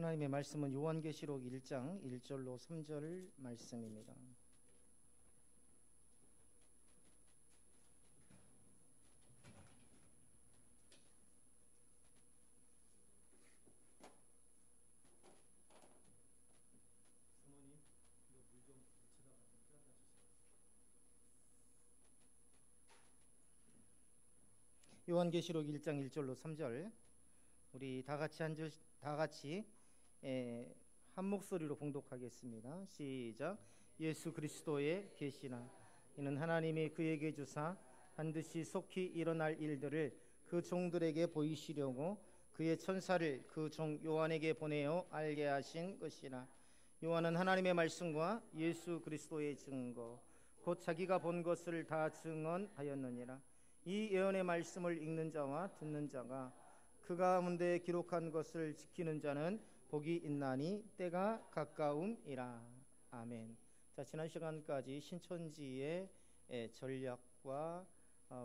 하나님의 말씀은 요한계시록 1장 1절로 3절 말씀입니다. 요한계시록 1장 1절로 3절 우리 다 같이 한 목소리로 봉독하겠습니다. 시작. 예수 그리스도의 계시나 이는 하나님이 그에게 주사 반드시 속히 일어날 일들을 그 종들에게 보이시려고 그의 천사를 그 종 요한에게 보내어 알게 하신 것이라. 요한은 하나님의 말씀과 예수 그리스도의 증거 곧 자기가 본 것을 다 증언하였느니라. 이 예언의 말씀을 읽는 자와 듣는 자가 그 가운데 기록한 것을 지키는 자는 복이 있나니 때가 가까움이라. 아멘. 자, 지난 시간까지 신천지의 전략과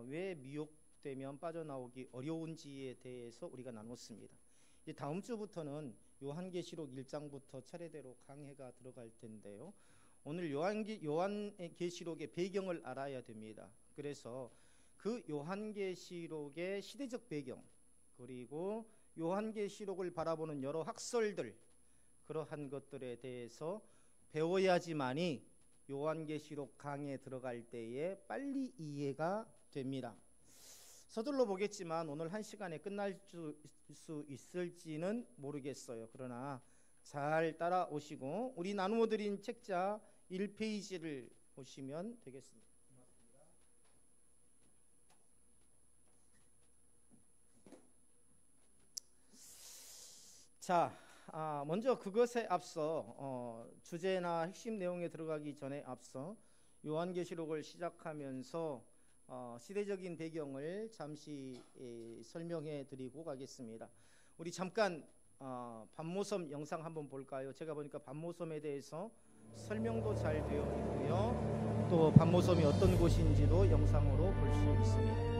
왜 미혹되면 빠져나오기 어려운지에 대해서 우리가 나눴습니다. 이제 다음 주부터는 요한계시록 1장부터 차례대로 강해가 들어갈 텐데요. 오늘 요한계시록의 배경을 알아야 됩니다. 그래서 그 요한계시록의 시대적 배경 그리고 요한계시록을 바라보는 여러 학설들 그러한 것들에 대해서 배워야지만이 요한계시록 강에 들어갈 때에 빨리 이해가 됩니다. 서둘러 보겠지만 오늘 한 시간에 끝날 수 있을지는 모르겠어요. 그러나 잘 따라오시고 우리 나누어 드린 책자 1페이지를 보시면 되겠습니다. 자, 먼저 그것에 앞서 주제나 핵심 내용에 들어가기 전에 앞서 요한계시록을 시작하면서 시대적인 배경을 잠시 설명해 드리고 가겠습니다. 우리 잠깐 밤모섬 영상 한번 볼까요? 제가 보니까 밤모섬에 대해서 설명도 잘 되어 있고요. 또 밤모섬이 어떤 곳인지도 영상으로 볼 수 있습니다.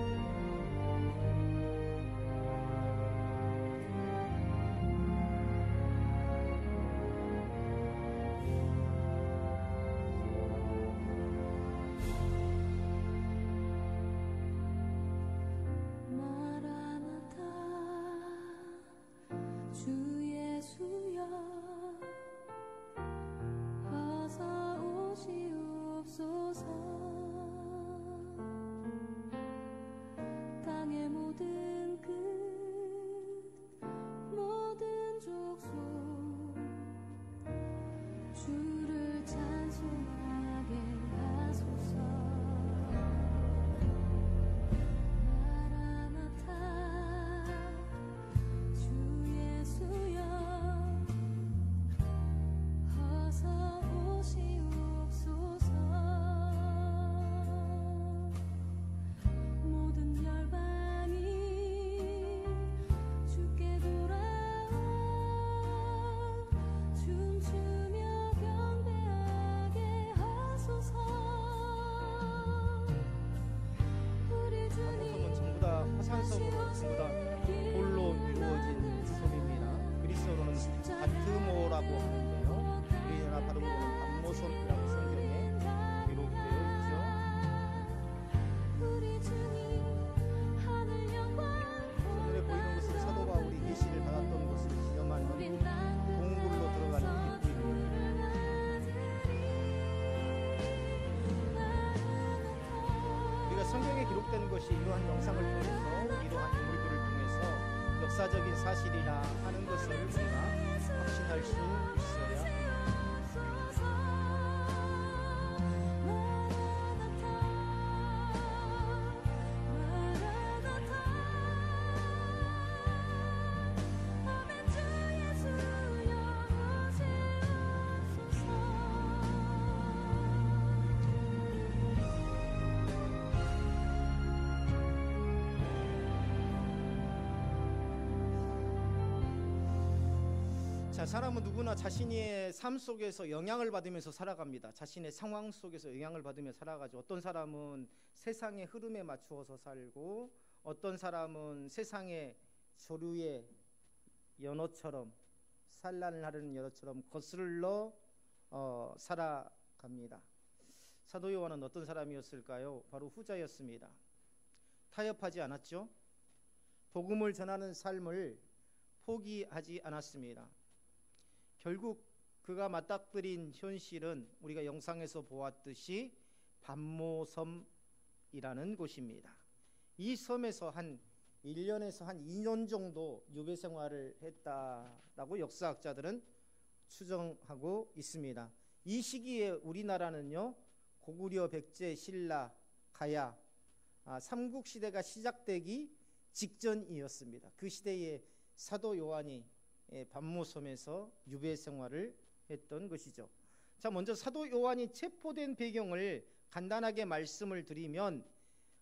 성경에 기록된 것이 이러한 영상을 통해서 이러한 인물들을 통해서 역사적인 사실이라 하는 것을 우리가 확신할 수 있어야 합니다. 자, 사람은 누구나 자신의 삶 속에서 영향을 받으면서 살아갑니다. 자신의 상황 속에서 영향을 받으며 살아가죠. 어떤 사람은 세상의 흐름에 맞추어서 살고 어떤 사람은 세상의 조류의 연어처럼 산란을 하려는 여러처럼 거슬러 살아갑니다. 사도 요한은 어떤 사람이었을까요? 바로 후자였습니다. 타협하지 않았죠. 복음을 전하는 삶을 포기하지 않았습니다. 결국 그가 맞닥뜨린 현실은 우리가 영상에서 보았듯이 반모섬이라는 곳입니다. 이 섬에서 한 1년에서 한 2년 정도 유배 생활을 했다라고 역사학자들은 추정하고 있습니다. 이 시기에 우리나라는요, 고구려, 백제, 신라, 가야 삼국 시대가 시작되기 직전이었습니다. 그 시대에 사도 요한이 반모섬에서 유배 생활을 했던 것이죠. 자, 먼저 사도 요한이 체포된 배경을 간단하게 말씀을 드리면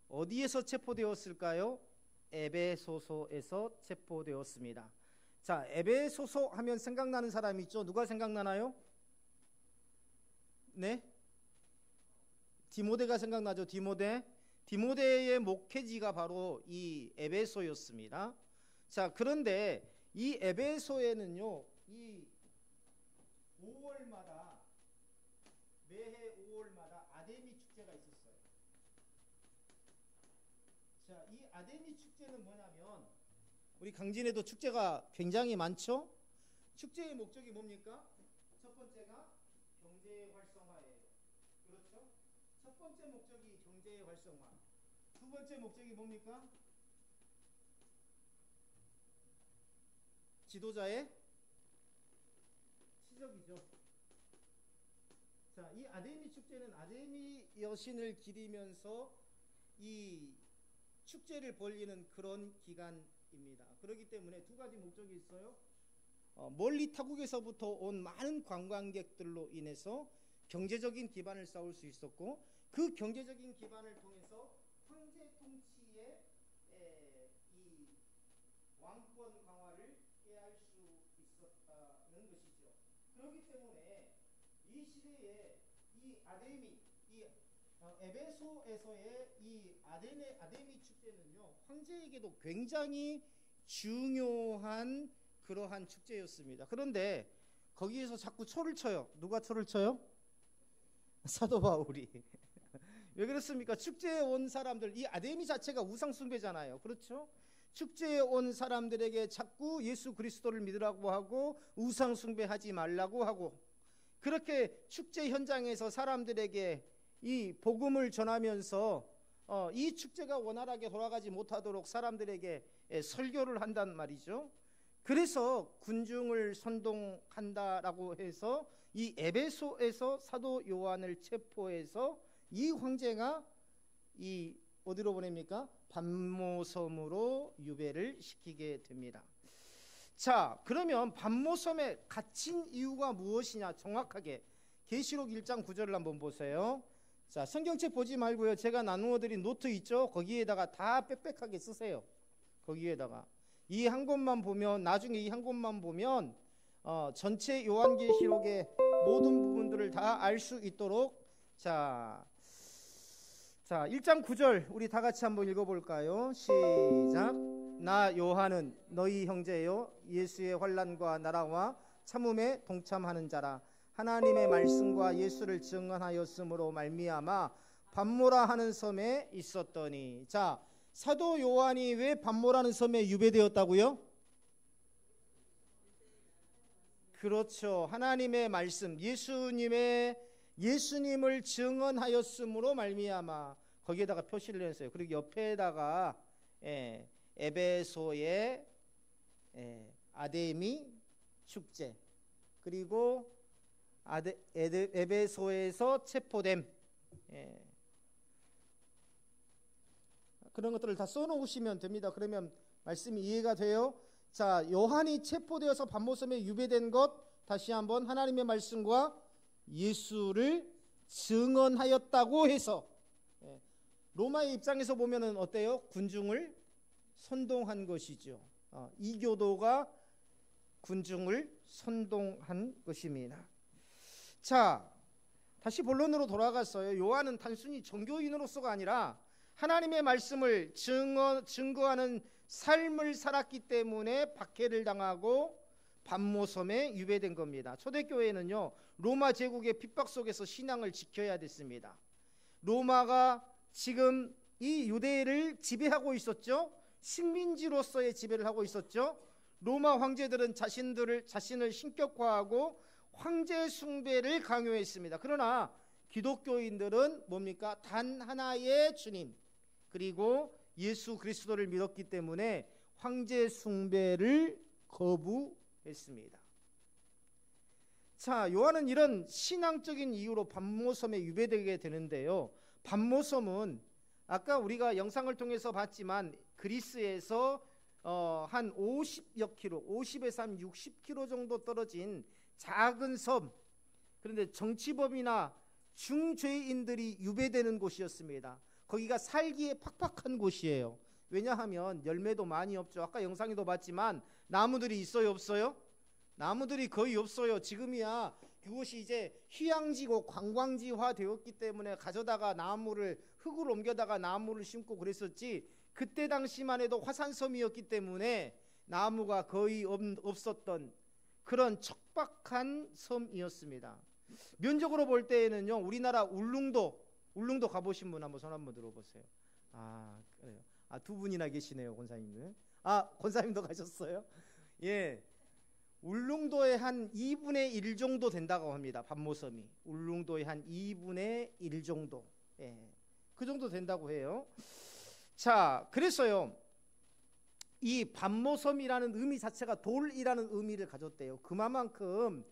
어디에서 체포되었을까요? 에베소서에서 체포되었습니다. 자, 에베소서 하면 생각나는 사람이 있죠? 누가 생각나나요? 네? 디모데가 생각나죠. 디모데의 목회지가 바로 이 에베소였습니다. 자, 그런데 이 에베소에는요, 이 5월마다 매해 5월마다 아데미 축제가 있었어요. 자, 이 아데미 축제는 뭐냐면 우리 강진에도 축제가 굉장히 많죠. 축제의 목적이 뭡니까? 첫 번째가 경제 활성화예요. 그렇죠? 첫 번째 목적이 경제의 활성화. 두 번째 목적이 뭡니까? 지도자의 시적이죠. 자, 이 아데미 축제는 아데미 여신을 기리면서 이 축제를 벌이는 그런 기간입니다. 그렇기 때문에 두 가지 목적이 있어요. 멀리 타국에서부터 온 많은 관광객들로 인해서 경제적인 기반을 쌓을 수 있었고, 그 경제적인 기반을 통해서 황제 통치의 이 왕권 강화를 해할 수 있었다는 것이죠. 그렇기 때문에 이 시대에 이 아데미, 이 에베소에서의 이 아데미 축제는요, 황제에게도 굉장히 중요한 그러한 축제였습니다. 그런데 거기에서 자꾸 초를 쳐요. 누가 초를 쳐요? 사도 바울이. 왜 그렇습니까? 축제에 온 사람들, 이 아데미 자체가 우상 숭배잖아요. 그렇죠? 축제에 온 사람들에게 자꾸 예수 그리스도를 믿으라고 하고 우상 숭배하지 말라고 하고, 그렇게 축제 현장에서 사람들에게 이 복음을 전하면서 이 축제가 원활하게 돌아가지 못하도록 사람들에게 설교를 한단 말이죠. 그래서 군중을 선동한다라고 해서 이 에베소에서 사도 요한을 체포해서 이 황제가 이 어디로 보냅니까? 반모섬으로 유배를 시키게 됩니다. 자, 그러면 반모섬에 갇힌 이유가 무엇이냐? 정확하게 계시록 1장 9절을 한번 보세요. 자, 성경책 보지 말고요, 제가 나누어 드린 노트 있죠? 거기에다가 다 빽빽하게 쓰세요. 거기에다가 이 한 곳만 보면, 나중에 이 한 곳만 보면 전체 요한계시록의 모든 부분들을 다 알 수 있도록, 자 1장 9절 우리 다 같이 한번 읽어볼까요? 시작. 나 요한은 너희 형제요 예수의 환난과 나라와 참음에 동참하는 자라. 하나님의 말씀과 예수를 증언하였으므로 말미암아 반모라 하는 섬에 있었더니. 자, 사도 요한이 왜 반모라는 섬에 유배되었다고요? 그렇죠. 하나님의 말씀, 예수님을 증언하였으므로 말미암아, 거기에다가 표시를 했어요. 그리고 옆에다가 에베소의 아데미 축제, 그리고 에베소에서 체포됨, 그런 것들을 다 써놓으시면 됩니다. 그러면 말씀이 이해가 돼요. 자, 요한이 체포되어서 반모섬에 유배된 것, 다시 한번 하나님의 말씀과 예수를 증언하였다고 해서, 로마의 입장에서 보면은 어때요? 군중을 선동한 것이죠. 이교도가 군중을 선동한 것입니다. 자, 다시 본론으로 돌아갔어요. 요한은 단순히 종교인으로서가 아니라 하나님의 말씀을 증거하는 삶을 살았기 때문에 박해를 당하고 반모섬에 유배된 겁니다. 초대교회는요, 로마 제국의 핍박 속에서 신앙을 지켜야 됐습니다. 로마가 지금 이 유대를 지배하고 있었죠. 식민지로서의 지배를 하고 있었죠. 로마 황제들은 자신을 신격화하고 황제 숭배를 강요했습니다. 그러나 기독교인들은 뭡니까? 단 하나의 주님, 그리고 예수 그리스도를 믿었기 때문에 황제 숭배를 거부했습니다. 자, 요한은 이런 신앙적인 이유로 반모섬에 유배되게 되는데요. 반모섬은 아까 우리가 영상을 통해서 봤지만 그리스에서 한 50여 킬로, 50에서 한 60킬로 정도 떨어진 작은 섬, 그런데 정치범이나 중죄인들이 유배되는 곳이었습니다. 거기가 살기에 팍팍한 곳이에요. 왜냐하면 열매도 많이 없죠. 아까 영상에도 봤지만 나무들이 있어요, 없어요? 나무들이 거의 없어요. 지금이야 그곳이 이제 휴양지고 관광지화 되었기 때문에 가져다가 흙을 옮겨다가 나무를 심고 그랬었지, 그때 당시만 해도 화산섬이었기 때문에 나무가 거의 없었던 그런 척박한 섬이었습니다. 면적으로 볼 때에는요, 우리나라 울릉도 가보신 분 한번 손 한번 들어보세요. 그래요. 두 분이나 계시네요, 권사님들. 권사님도 가셨어요? 예. 울릉도의 한 2분의 1 정도 된다고 합니다. 반모섬이 울릉도의 한 2분의 1 정도, 그 정도 된다고 해요. 자, 그래서요, 이 반모섬이라는 의미 자체가 돌이라는 의미를 가졌대요. 그만큼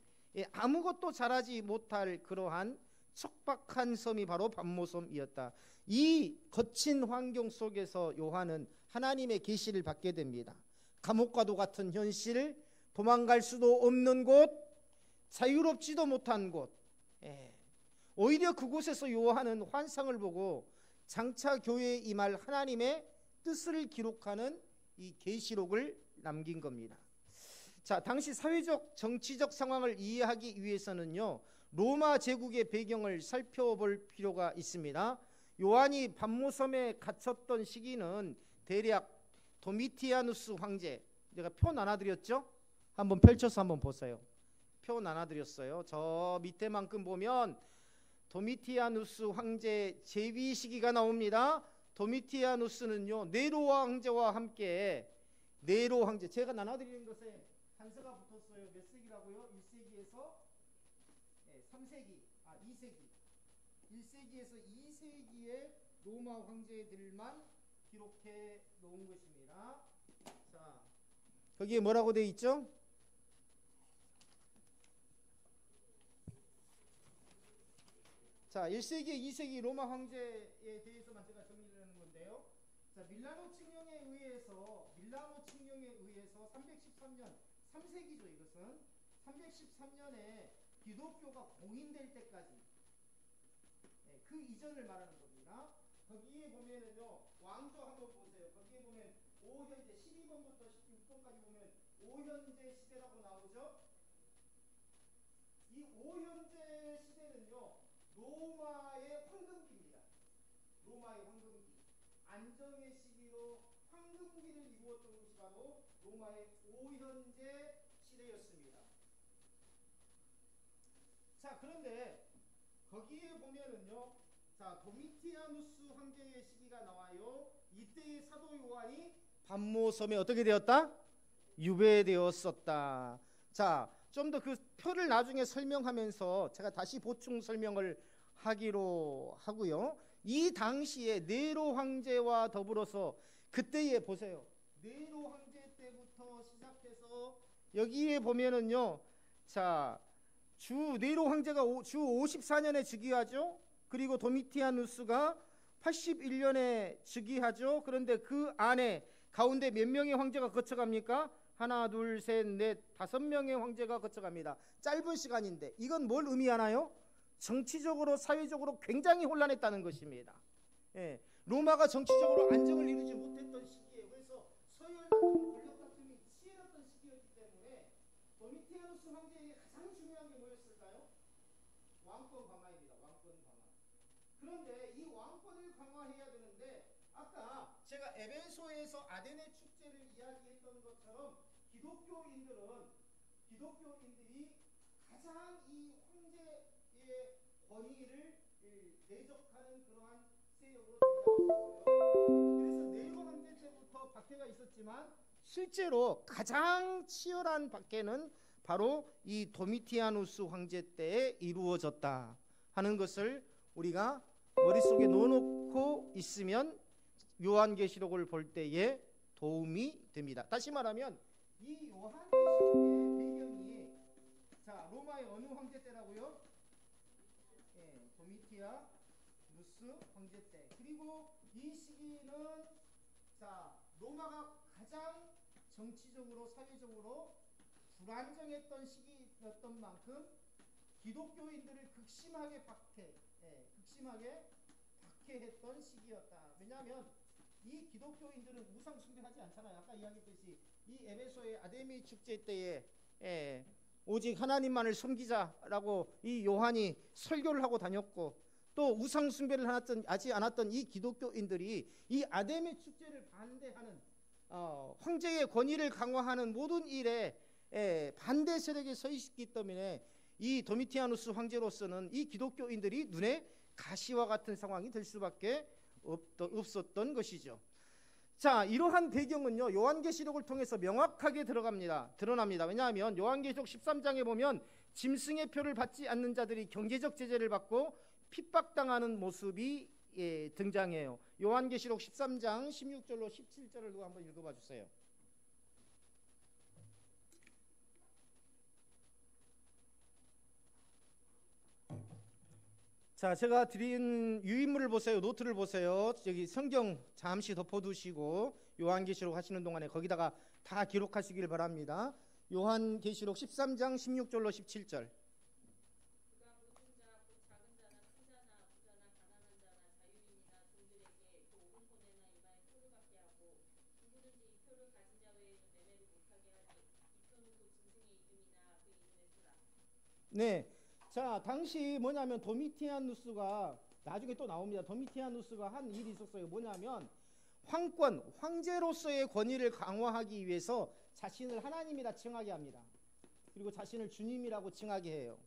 아무것도 잘하지 못할 그러한 척박한 섬이 바로 반모섬이었다. 이 거친 환경 속에서 요한은 하나님의 계시를 받게 됩니다. 감옥과도 같은 현실, 도망갈 수도 없는 곳, 자유롭지도 못한 곳, 오히려 그곳에서 요한은 환상을 보고 장차 교회에 임할 하나님의 뜻을 기록하는 이 계시록을 남긴 겁니다. 자, 당시 사회적 정치적 상황을 이해하기 위해서는요, 로마 제국의 배경을 살펴볼 필요가 있습니다. 요한이 반모섬에 갇혔던 시기는 대략 도미티아누스 황제, 제가 표 나눠드렸죠? 한번 펼쳐서 한번 보세요. 표 나눠드렸어요. 저 밑에만큼 보면 도미티아누스 황제 재위 시기가 나옵니다. 도미티아누스는요, 네로 황제와 함께, 네로 황제, 제가 나눠드리는 것에 단서가 붙었어요. 몇 세기라고요? 1세기에서 3세기, 2세기, 1세기에서 2세기의 로마 황제들만 기록해 놓은 것입니다. 자, 거기에 뭐라고 되어 있죠? 자, 1세기, 2세기 로마 황제에 대해서만 제가 정리를 하는 건데요. 자, 밀라노 칙령에 의해서 313년, 3세기죠, 이것은. 313년에 기독교가 공인될 때까지, 그 이전을 말하는 겁니다. 거기에 보면은요, 왕조 한번 보세요. 거기에 보면 5현재, 12번부터 16번까지 보면 5현재 시대라고 나오죠. 이 5현재 시대는요, 로마의 황금기입니다. 로마의 황금기, 안정의 시기로 황금기를 이루었던 것이 바로 로마의 5현재 시대였습니다. 자, 그런데 거기에 보면은요, 자, 도미티아누스 황제의 시기가 나와요. 이때의 사도 요한이 반모섬에 어떻게 되었다? 유배되었었다. 자, 좀 더 그 표를 나중에 설명하면서 제가 다시 보충 설명을 하기로 하고요. 이 당시에 네로 황제와 더불어서 그때에 보세요. 네로 황제 때부터 시작해서 여기에 보면은요, 자, 네로 황제가 주 54년에 즉위하죠. 그리고 도미티아누스가 81년에 즉위하죠. 그런데 그 안에 가운데 몇 명의 황제가 거쳐갑니까? 하나, 둘, 셋, 넷, 5명의 황제가 거쳐갑니다. 짧은 시간인데 이건 뭘 의미하나요? 정치적으로 사회적으로 굉장히 혼란했다는 것입니다. 로마가 정치적으로 안정을 이루지 못했던 시기에, 그래서 서열 다툼, 권력 다툼이 치열했던 시기였기 때문에 도미티아누스 황제에게 가장 중요한 게 뭐였을까요? 왕권 강화입니다. 왕권 강화. 그런데 이 왕권을 강화해야 되는데, 아까 제가 에베소에서 아데네 축제를 이야기했던 것처럼 기독교인들은 기독교인들이 가장 이 황제의 권위를 대적하는 그러한 세력으로 등장했어요. 그래서 네로 황제 때부터 박해가 있었지만 실제로 가장 치열한 박해는 바로 이 도미티아누스 황제 때에 이루어졌다 하는 것을 우리가 머릿속에 넣어놓고 있으면 요한계시록을 볼 때에 도움이 됩니다. 다시 말하면 이 요한계시록의 배경이 자 로마의 어느 황제 때라고요? 예, 도미티아누스 황제 때. 그리고 이 시기는 자 로마가 가장 정치적으로 사회적으로 불안정했던 시기였던 만큼 기독교인들을 극심하게 박해했던 시기였다. 왜냐하면 이 기독교인들은 우상 숭배하지 않잖아요. 아까 이야기했듯이 이 에베소의 아데미 축제 때에 오직 하나님만을 섬기자라고 이 요한이 설교를 하고 다녔고, 또 우상 숭배를 하지 않았던 이 기독교인들이 이 아데미 축제를 반대하는 황제의 권위를 강화하는 모든 일에 반대 세력에 서 있기 때문에 이 도미티아누스 황제로서는 이 기독교인들이 눈에 가시와 같은 상황이 될 수밖에 없었던 것이죠. 자, 이러한 배경은요 요한계시록을 통해서 명확하게 드러납니다. 왜냐하면 요한계시록 13장에 보면 짐승의 표를 받지 않는 자들이 경제적 제재를 받고 핍박당하는 모습이 등장해요. 요한계시록 13장 16절로 17절을 누가 한번 읽어봐 주세요. 자, 제가 드린 유인물을 보세요. 노트를 보세요. 여기 성경 잠시 덮어두시고 요한계시록 하시는 동안에 거기다가 다 기록하시길 바랍니다. 요한계시록 13장 16절로 17절. 네, 자 당시 뭐냐면 도미티아누스가 나중에 또 나옵니다. 도미티아누스가 한 일이 있었어요. 뭐냐면 황제로서의 권위를 강화하기 위해서 자신을 하나님이라 칭하게 합니다. 그리고 자신을 주님이라고 칭하게 해요.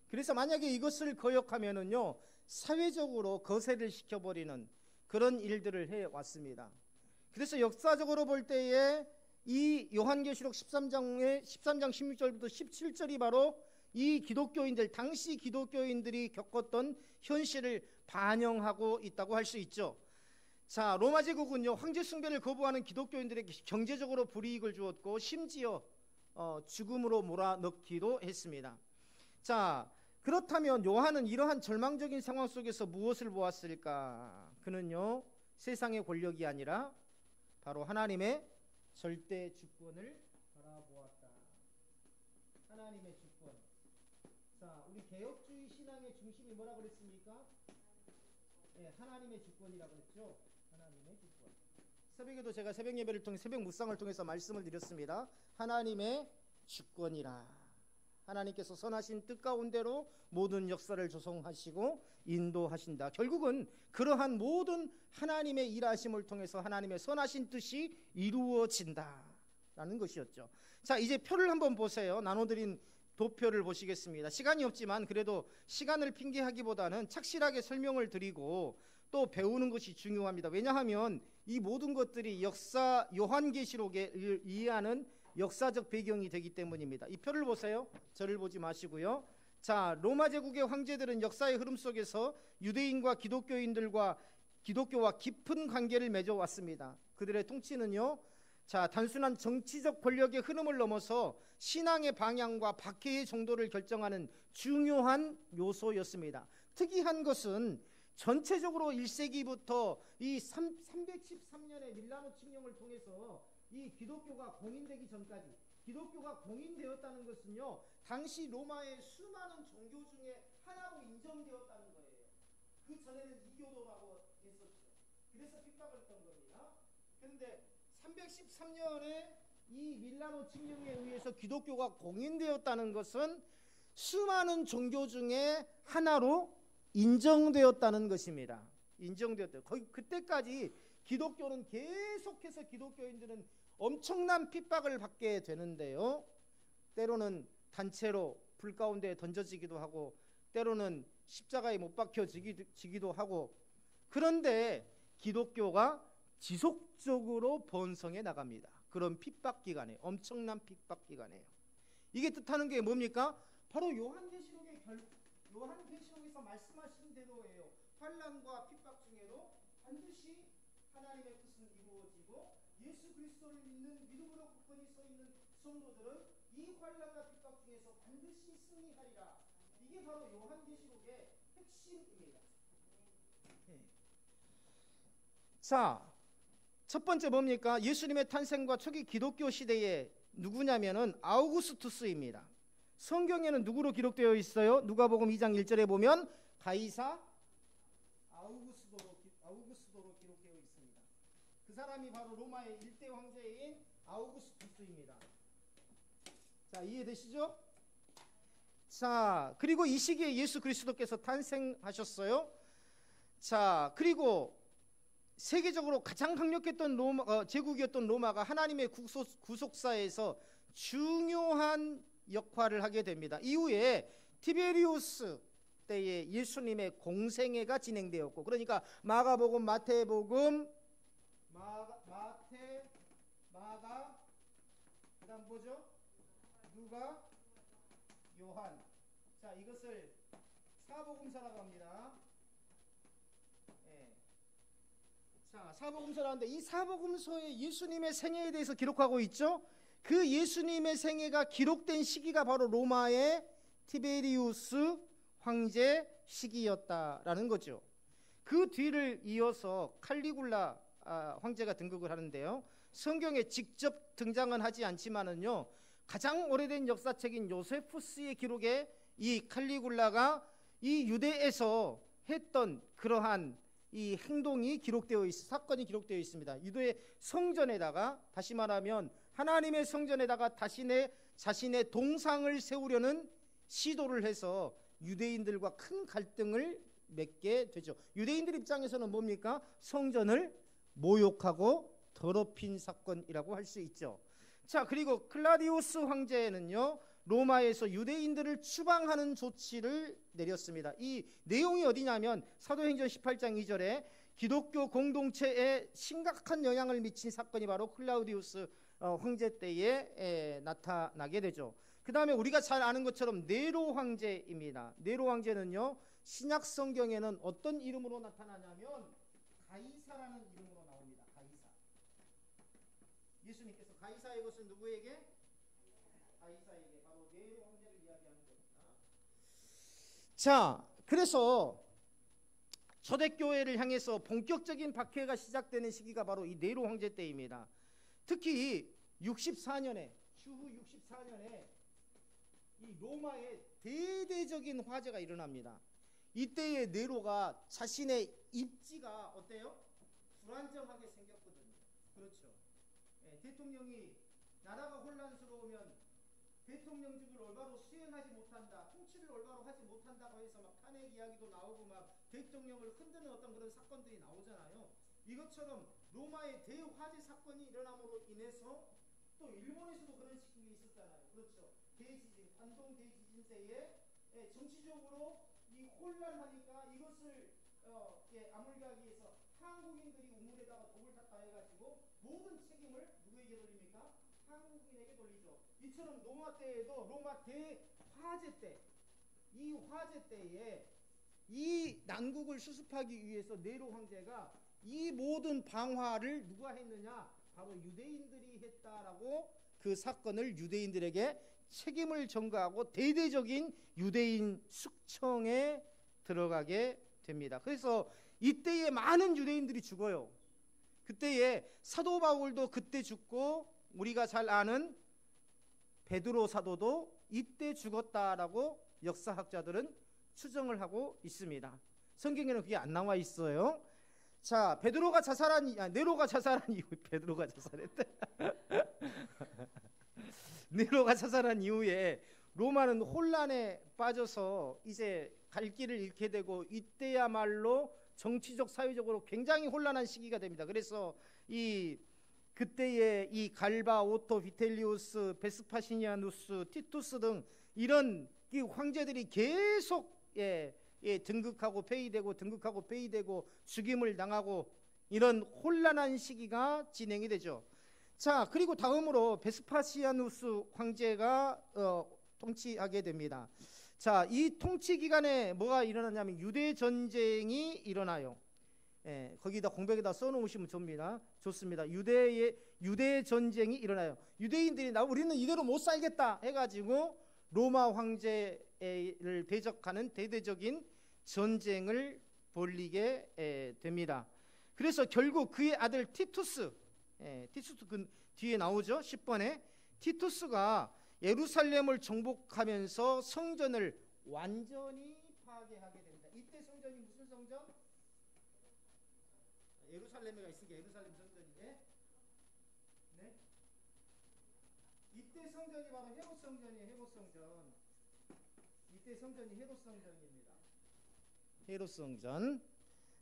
그래서 만약에 이것을 거역하면은요 사회적으로 거세를 시켜버리는 그런 일들을 해왔습니다. 그래서 역사적으로 볼 때에 이 요한계시록 13장 16절부터 17절이 바로 이 기독교인들, 당시 기독교인들이 겪었던 현실을 반영하고 있다고 할 수 있죠. 자, 로마 제국은요 황제 숭배를 거부하는 기독교인들에게 경제적으로 불이익을 주었고 심지어 죽음으로 몰아넣기도 했습니다. 자, 그렇다면 요한은 이러한 절망적인 상황 속에서 무엇을 보았을까? 그는요 세상의 권력이 아니라 바로 하나님의 절대 주권을 바라보았다. 하나님의 주권. 자, 우리 개혁주의 신앙의 중심이 뭐라 그랬습니까? 네, 하나님의 주권이라고 그랬죠. 하나님의 주권. 새벽에도 제가 새벽 예배를 통해 새벽 묵상을 통해서 말씀을 드렸습니다. 하나님의 주권이라. 하나님께서 선하신 뜻 가운데로 모든 역사를 조성하시고 인도하신다. 결국은 그러한 모든 하나님의 일하심을 통해서 하나님의 선하신 뜻이 이루어진다라는 것이었죠. 자, 이제 표를 한번 보세요. 나눠드린 도표를 보시겠습니다. 시간이 없지만 그래도 시간을 핑계하기보다는 착실하게 설명을 드리고 또 배우는 것이 중요합니다. 왜냐하면 이 모든 것들이 역사 요한계시록에 이해하는 역사적 배경이 되기 때문입니다. 이 표를 보세요. 저를 보지 마시고요. 자, 로마 제국의 황제들은 역사의 흐름 속에서 유대인과 기독교와 깊은 관계를 맺어왔습니다. 그들의 통치는요 자, 단순한 정치적 권력의 흐름을 넘어서 신앙의 방향과 박해의 정도를 결정하는 중요한 요소였습니다. 특이한 것은 전체적으로 1세기부터 이 313년의 밀라노 칙령을 통해서 이 기독교가 공인되기 전까지 기독교가 공인되었다는 것은요 당시 로마의 수많은 종교 중에 하나로 인정되었다는 거예요. 그 전에는 이교도라고 했었죠. 그래서 핍박을 했던 겁니다. 그런데 313년에 이 밀라노 칙령에 의해서 기독교가 공인되었다는 것은 수많은 종교 중에 하나로 인정되었다는 것입니다. 인정되었대요. 거의 그때까지 기독교는 계속해서 기독교인들은 엄청난 핍박을 받게 되는데요. 때로는 단체로 불 가운데 던져지기도 하고 때로는 십자가에 못 박혀지기도 하고, 그런데 기독교가 지속적으로 번성해 나갑니다. 그런 핍박 기간에, 엄청난 핍박 기간에요. 이게 뜻하는 게 뭡니까? 바로 요한계시록에서 말씀하신 대로예요. 환난과 핍박 중에도 반드시 하나님의 뜻은 이루어지고 예수 그리스도를 믿는 믿음으로 굳건히 서 있는 성도들은 이 환난과 핍박 중에서 반드시 승리하리라. 이게 바로 요한계시록의 핵심입니다. 자, 첫 번째 뭡니까? 예수님의 탄생과 초기 기독교 시대에 누구냐면은 아우구스투스입니다. 성경에는 누구로 기록되어 있어요? 누가복음 2장 1절에 보면 가이사 아우구스도로 기록되어 있습니다. 그 사람이 바로 로마의 1대 황제인 아우구스투스입니다. 자, 이해되시죠? 자, 그리고 이 시기에 예수 그리스도께서 탄생하셨어요. 자, 그리고 세계적으로 가장 강력했던 제국이었던 로마가 하나님의 구속사에서 중요한 역할을 하게 됩니다. 이후에 티베리우스 때에 예수님의 공생애가 진행되었고, 그러니까 마가복음, 마태복음, 그다음 뭐죠? 누가, 요한. 자, 이것을 사복음서라고 합니다. 자, 사복음서라고 하는데 이 사복음서에 예수님의 생애에 대해서 기록하고 있죠. 그 예수님의 생애가 기록된 시기가 바로 로마의 티베리우스 황제 시기였다라는 거죠. 그 뒤를 이어서 칼리굴라 황제가 등극을 하는데요. 성경에 직접 등장은 하지 않지만은요, 가장 오래된 역사책인 요세푸스의 기록에 이 칼리굴라가 이 유대에서 했던 그러한 이 행동이 사건이 기록되어 있습니다. 유대의 성전에다가, 다시 말하면 하나님의 성전에다가 자신의 동상을 세우려는 시도를 해서 유대인들과 큰 갈등을 맺게 되죠. 유대인들 입장에서는 뭡니까? 성전을 모욕하고 더럽힌 사건이라고 할 수 있죠. 자, 그리고 클라디우스 황제는요, 로마에서 유대인들을 추방하는 조치를 내렸습니다. 이 내용이 어디냐면 사도행전 18장 2절에 기독교 공동체에 심각한 영향을 미친 사건이 바로 클라우디우스 황제 때에 나타나게 되죠. 그 다음에 우리가 잘 아는 것처럼 네로 황제입니다. 네로 황제는요, 신약 성경에는 어떤 이름으로 나타나냐면 가이사라는 이름으로 나옵니다. 가이사. 예수님께서 가이사의 것은 누구에게? 가이사에게, 바로 네로 황제를 이야기하는 겁니다. 자, 그래서 초대교회를 향해서 본격적인 박해가 시작되는 시기가 바로 이 네로 황제 때입니다. 특히 64년에 추후 64년에 이 로마에 대대적인 화재가 일어납니다. 이때에 네로가 자신의 입지가 어때요? 불안정하게 생겼거든요. 그렇죠. 대통령이 나라가 혼란스러우면 대통령직을 올바로 수행하지 못한다, 통치를 올바로 하지 못한다고 해서 막 탄핵 이야기도 나오고 막 대통령을 흔드는 어떤 그런 사건들이 나오잖아요. 이것처럼 로마의 대화재 사건이 일어남으로 인해서 또 일본에서도 그런 시기가 있었잖아요. 그렇죠. 대지진, 관동 대지진 때에 정치적으로 이 혼란하니까 이것을 아물게 위해서 한국인들이 우물에다가 독을 탔다 해가지고 모든 책임을 누구에게 돌립니까? 한국인에게 돌리죠. 이처럼 로마 때에도 로마 대화재 때, 이 화재 때에 이 난국을 수습하기 위해서 네로 황제가 이 모든 방화를 누가 했느냐? 바로 유대인들이 했다라고 그 사건을 유대인들에게 책임을 전가하고 대대적인 유대인 숙청에 들어가게 됩니다. 그래서 이때에 많은 유대인들이 죽어요. 그때에 사도 바울도 그때 죽고 우리가 잘 아는 베드로 사도도 이때 죽었다라고 역사학자들은 추정을 하고 있습니다. 성경에는 그게 안 나와 있어요. 자, 네로가 자살한 이후 베드로가 자살했대. 네로가 자살한 이후에 로마는 혼란에 빠져서 이제 갈 길을 잃게 되고 이때야말로 정치적 사회적으로 굉장히 혼란한 시기가 됩니다. 그래서 이 그때의 이 갈바, 오토, 비텔리우스, 베스파시니아누스, 티투스 등 이런 이 황제들이 계속 등극하고 폐위되고 등극하고 폐위되고 죽임을 당하고 이런 혼란한 시기가 진행이 되죠. 자, 그리고 다음으로 베스파시아누스 황제가 통치하게 됩니다. 자, 이 통치 기간에 뭐가 일어나냐면 유대 전쟁이 일어나요. 거기다 공백에다 써놓으시면 좋습니다. 유대 전쟁이 일어나요. 유대인들이 우리는 이대로 못 살겠다 해가지고 로마 황제를 대적하는 대대적인 전쟁을 벌이게 됩니다. 그래서 결국 그의 아들 티투스 그 뒤에 나오죠. 10번에 티투스가 예루살렘을 정복하면서 성전을 완전히 파괴하게 됩니다. 이때 성전이 무슨 성전? 예루살렘에가 있으니까 예루살렘 성전이네. 네? 이때 성전이 바로 헤롯 성전이에요. 헤롯 성전. 이때 성전이 헤롯 성전입니다. 헤롯 성전.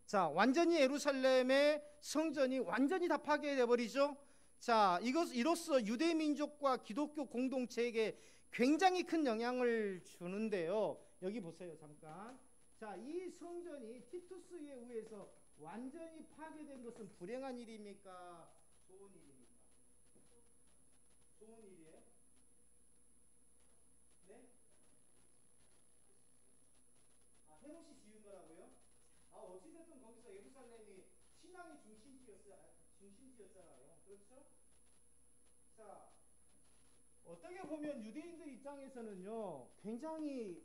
자, 완전히 예루살렘의 성전이 완전히 다 파괴돼 버리죠. 자, 이로써 유대 민족과 기독교 공동체에게 굉장히 큰 영향을 주는데요. 여기 보세요, 잠깐. 자, 이 성전이 티투스에 의해서 완전히 파괴된 것은 불행한 일입니까? 좋은 일입니까? 좋은 일이에요? 네? 헤롯이 지은 거라고요? 어찌됐든 거기서 예루살렘이 신앙의 중심지였잖아요. 그렇죠? 자, 어떻게 보면 유대인들 입장에서는요, 굉장히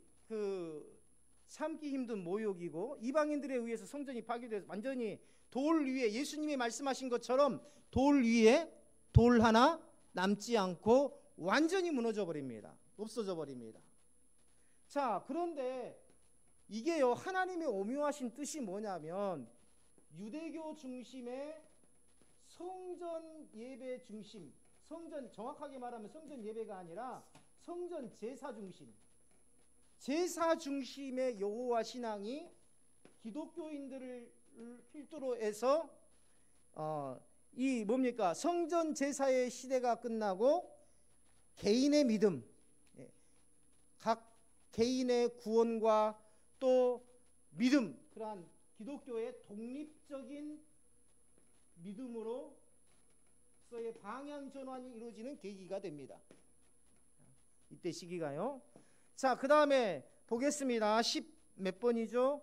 참기 힘든 모욕이고, 이방인들에 의해서 성전이 파괴돼서 완전히 돌 위에, 예수님이 말씀하신 것처럼 돌 위에 돌 하나 남지 않고 완전히 무너져 버립니다. 없어져 버립니다. 자, 그런데 이게요, 하나님의 오묘하신 뜻이 뭐냐면 유대교 중심의 성전 예배 중심, 정확하게 말하면 성전 예배가 아니라 성전 제사 중심, 제사 중심의 여호와 신앙이 기독교인들을 필두로 해서 성전 제사의 시대가 끝나고 개인의 믿음, 각 개인의 구원과 또 믿음, 그러한 기독교의 독립적인 믿음으로서의 방향 전환이 이루어지는 계기가 됩니다. 이때 시기가요. 자, 그 다음에 보겠습니다. 10몇 번이죠?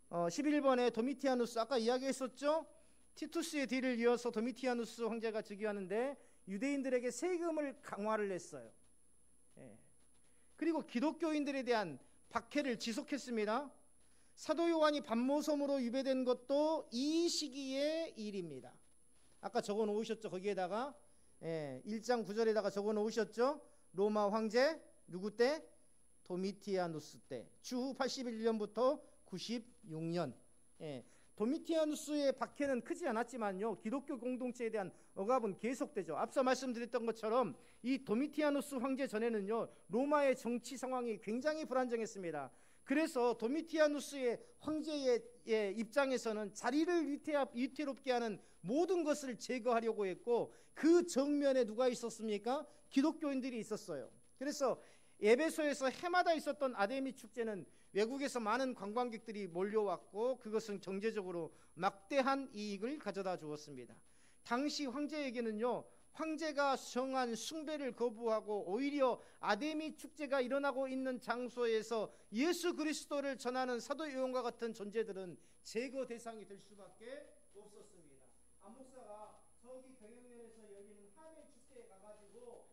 11번에 도미티아누스, 아까 이야기했었죠? 티투스의 뒤를 이어서 도미티아누스 황제가 즉위하는데 유대인들에게 세금을 강화를 했어요. 그리고 기독교인들에 대한 박해를 지속했습니다. 사도 요한이 반모섬으로 유배된 것도 이 시기의 일입니다. 아까 적어 놓으셨죠? 거기에다가 1장 9절에다가 적어 놓으셨죠? 로마 황제 누구 때? 도미티아누스 때. 주후 81년부터 96년. 도미티아누스의 박해는 크지 않았지만요, 기독교 공동체에 대한 억압은 계속되죠. 앞서 말씀드렸던 것처럼 이 도미티아누스 황제 전에는요, 로마의 정치 상황이 굉장히 불안정했습니다. 그래서 도미티아누스의 황제의 입장에서는 자리를 위태롭게 하는 모든 것을 제거하려고 했고, 그 정면에 누가 있었습니까? 기독교인들이 있었어요. 그래서 에베소에서 해마다 있었던 아데미 축제는 외국에서 많은 관광객들이 몰려왔고, 그것은 경제적으로 막대한 이익을 가져다 주었습니다. 당시 황제에게는요, 황제가 정한 숭배를 거부하고 오히려 아데미 축제가 일어나고 있는 장소에서 예수 그리스도를 전하는 사도 요한과 같은 존재들은 제거 대상이 될 수밖에 없었습니다. 안 목사가 저기 경영면에서 열리는 하멜 축제에 가가지고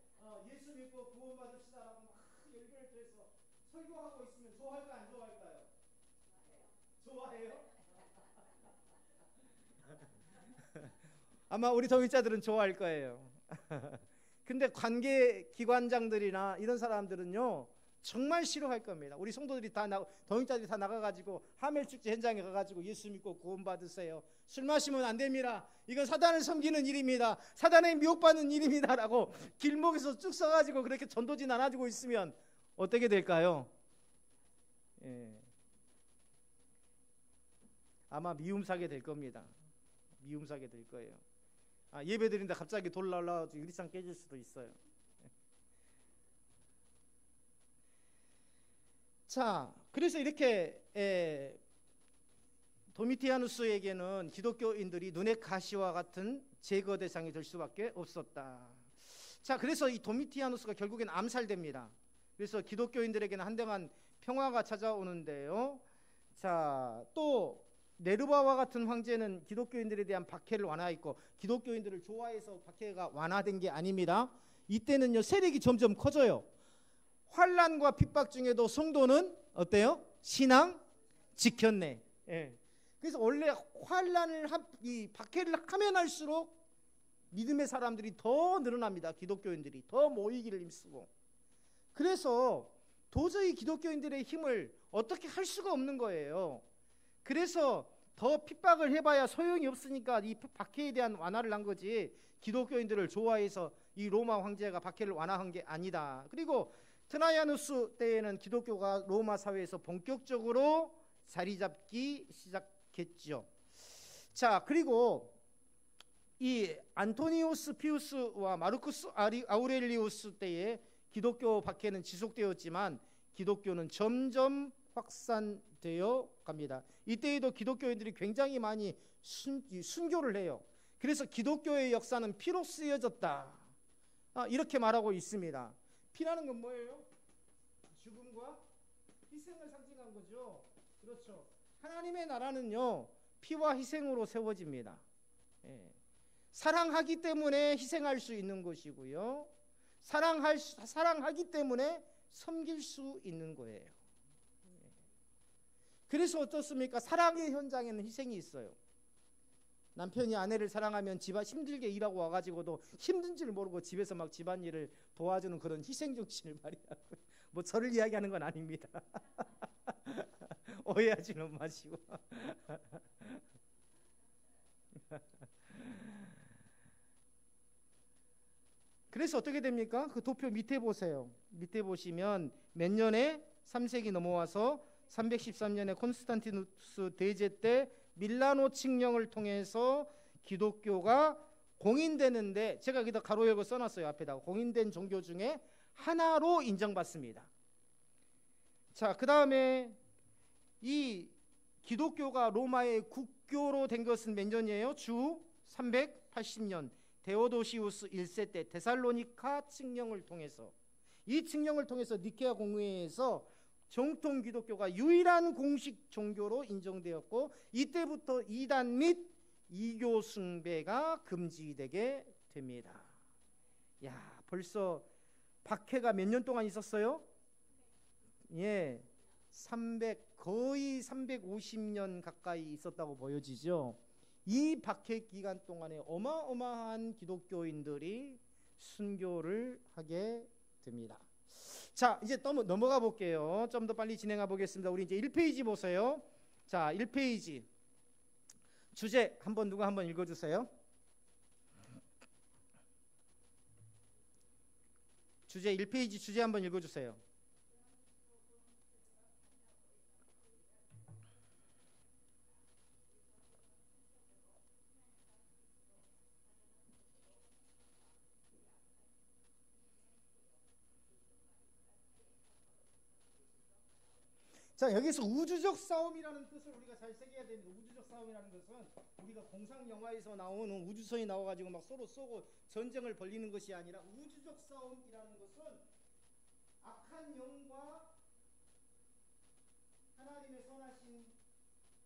예수 믿고 구원받읍시다라고 막 열변을 토해서 설교하고 있으면 좋아할까 안 좋아할까요? 좋아해요? 아마 우리 동의자들은 좋아할 거예요. 근데 관계 기관장들이나 이런 사람들은요, 정말 싫어할 겁니다. 우리 성도들이 동의자들이 다 나가가지고 하멜 축제 현장에 가가지고 예수 믿고 구원받으세요, 술 마시면 안 됩니다, 이건 사단을 섬기는 일입니다, 사단의 미혹받는 일입니다라고 길목에서 쭉 서가지고 그렇게 전도지 나눠주고 있으면 어떻게 될까요? 아마 미움 사게 될 겁니다. 미움 사게 될 거예요. 예배 드리는데 갑자기 돌 날라가지고 유리창 깨질 수도 있어요. 자, 그래서 이렇게 도미티아누스에게는 기독교인들이 눈의 가시와 같은 제거 대상이 될 수밖에 없었다. 자, 그래서 이 도미티아누스가 결국엔 암살됩니다. 그래서 기독교인들에게는 한데만 평화가 찾아오는데요. 자, 또 네르바와 같은 황제는 기독교인들에 대한 박해를 완화했고, 기독교인들을 좋아해서 박해가 완화된 게 아닙니다. 이때는요, 세력이 점점 커져요. 환난과 핍박 중에도 성도는 어때요? 신앙 지켰네. 예. 그래서 원래 환난을 이 박해를 하면 할수록 믿음의 사람들이 더 늘어납니다. 기독교인들이 더 모이기를 힘쓰고. 그래서 도저히 기독교인들의 힘을 어떻게 할 수가 없는 거예요. 그래서 더 핍박을 해봐야 소용이 없으니까 이 박해에 대한 완화를 한 거지, 기독교인들을 좋아해서 이 로마 황제가 박해를 완화한 게 아니다. 그리고 트라이아누스 때에는 기독교가 로마 사회에서 본격적으로 자리 잡기 시작했죠. 자, 그리고 이 안토니우스 피우스와 마르쿠스 아우렐리우스 때에 기독교 박해는 지속되었지만 기독교는 점점 확산되어 갑니다. 이때에도 기독교인들이 굉장히 많이 순교를 해요. 그래서 기독교의 역사는 피로 쓰여졌다, 이렇게 말하고 있습니다. 피라는 건 뭐예요? 죽음과 희생을 상징한 거죠. 그렇죠. 하나님의 나라는요, 피와 희생으로 세워집니다. 예. 사랑하기 때문에 희생할 수 있는 것이고요, 사랑하기 때문에 섬길 수 있는 거예요. 예. 그래서 어떻습니까? 사랑의 현장에는 희생이 있어요. 남편이 아내를 사랑하면 집안 힘들게 일하고 와가지고도 힘든 줄 모르고 집에서 막 집안일을 도와주는 그런 희생정신을 발휘하고, 뭐 저를 이야기하는 건 아닙니다. 오해하지는 마시고. 그래서 어떻게 됩니까? 그 도표 밑에 보세요. 밑에 보시면 몇 년에 3세기 넘어와서 313년에 콘스탄티누스 대제 때 밀라노 칙령을 통해서 기독교가 공인되는데, 제가 여기다 가로 열고 써놨어요. 앞에다가 공인된 종교 중에 하나로 인정받습니다. 자, 그 다음에 이 기독교가 로마의 국교로 된 것은 몇 년이에요? 주 380년 데오도시우스 1세 때 데살로니카 칙령을 통해서, 이 칙령을 통해서 니케아 공회에서 정통 기독교가 유일한 공식 종교로 인정되었고, 이때부터 이단 및 이교 숭배가 금지되게 됩니다. 야, 벌써 박해가 몇 년 동안 있었어요? 예, 거의 350년 가까이 있었다고 보여지죠. 이 박해 기간 동안에 어마어마한 기독교인들이 순교를 하게 됩니다. 자, 이제 또 넘어가 볼게요. 좀 더 빨리 진행해 보겠습니다. 우리 이제 1페이지 보세요. 자, 1페이지 주제 누가 한번 읽어주세요. 주제 1페이지 주제 한번 읽어주세요. 자, 여기서 우주적 싸움이라는 뜻을 우리가 잘 새겨야 됩니다. 우주적 싸움이라는 것은 우리가 공상 영화에서 나오는 우주선이 나와가지고 막 서로 쏘고 전쟁을 벌이는 것이 아니라, 우주적 싸움이라는 것은 악한 영과 하나님의 선하신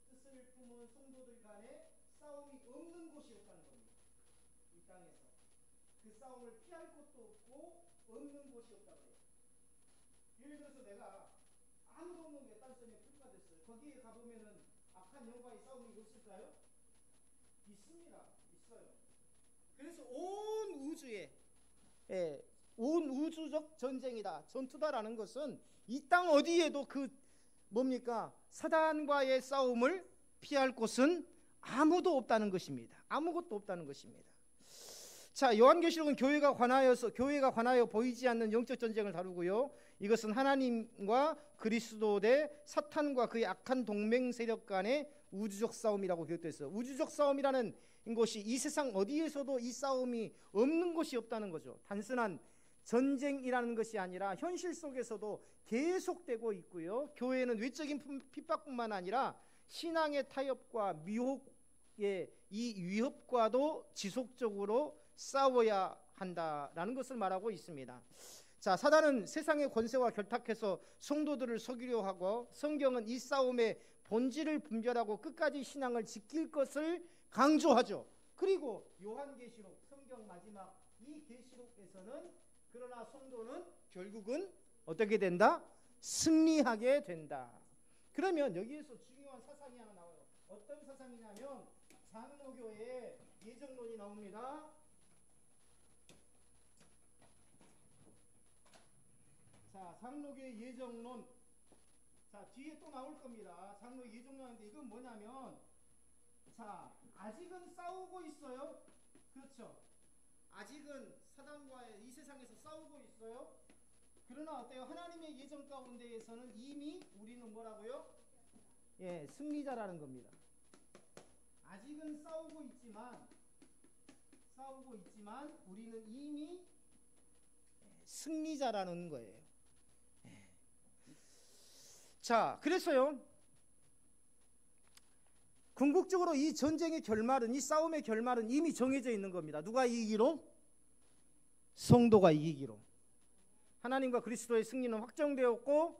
뜻을 품은 성도들 간에 싸움이 없는 곳이 없다는 겁니다. 이 땅에서 그 싸움을 피할 곳도 없고 없는 곳이 없다고 해요. 예를 들어서 내가 아무도 없는 외딴섬에 풀파됐어요. 거기에 가보면은 악한 영과의 싸움이 없을까요? 있습니다. 있어요. 그래서 온 우주에, 온 우주적 전쟁이다, 전투다라는 것은 이 땅 어디에도 그 뭡니까? 사단과의 싸움을 피할 곳은 아무도 없다는 것입니다. 아무것도 없다는 것입니다. 자, 요한계시록은 교회가 관하여 보이지 않는 영적 전쟁을 다루고요. 이것은 하나님과 그리스도 대 사탄과 그의 악한 동맹 세력 간의 우주적 싸움이라고 기록되어 있어요. 우주적 싸움이라는 것이 이 세상 어디에서도 이 싸움이 없는 곳이 없다는 거죠. 단순한 전쟁이라는 것이 아니라 현실 속에서도 계속되고 있고요. 교회는 외적인 핍박뿐만 아니라 신앙의 타협과 미혹의 이 위협과도 지속적으로 싸워야 한다라는 것을 말하고 있습니다. 자, 사단은 세상의 권세와 결탁해서 성도들을 속이려 하고, 성경은 이 싸움의 본질을 분별하고 끝까지 신앙을 지킬 것을 강조하죠. 그리고 요한계시록, 성경 마지막 이 계시록에서는 그러나 성도는 결국은 어떻게 된다? 승리하게 된다. 그러면 여기에서 중요한 사상이 하나 나와요. 어떤 사상이냐면 장로교의 예정론이 나옵니다. 자, 장로교의 예정론. 자, 뒤에 또 나올 겁니다. 장로의 예정론인데 이건 뭐냐면, 자, 아직은 싸우고 있어요. 그렇죠? 아직은 사단과의 이 세상에서 싸우고 있어요. 그러나 어때요? 하나님의 예정 가운데에서는 이미 우리는 뭐라고요? 예, 승리자라는 겁니다. 아직은 싸우고 있지만 우리는 이미 승리자라는 거예요. 자, 그래서요, 궁극적으로 이 전쟁의 결말은, 이 싸움의 결말은 이미 정해져 있는 겁니다. 누가 이기기로? 성도가 이기기로. 하나님과 그리스도의 승리는 확정되었고,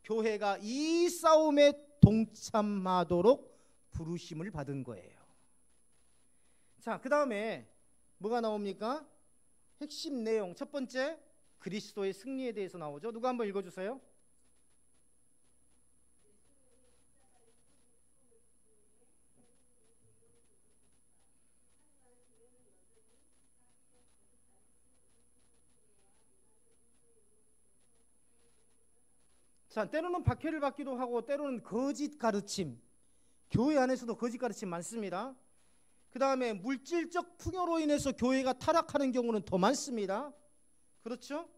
교회가 이 싸움에 동참하도록 부르심을 받은 거예요. 자, 그 다음에 뭐가 나옵니까? 핵심 내용 첫 번째, 그리스도의 승리에 대해서 나오죠. 누가 한번 읽어주세요. 자, 때로는 박해를 받기도 하고 때로는 거짓 가르침, 교회 안에서도 거짓 가르침 많습니다. 그 다음에 물질적 풍요로 인해서 교회가 타락하는 경우는 더 많습니다. 그렇죠?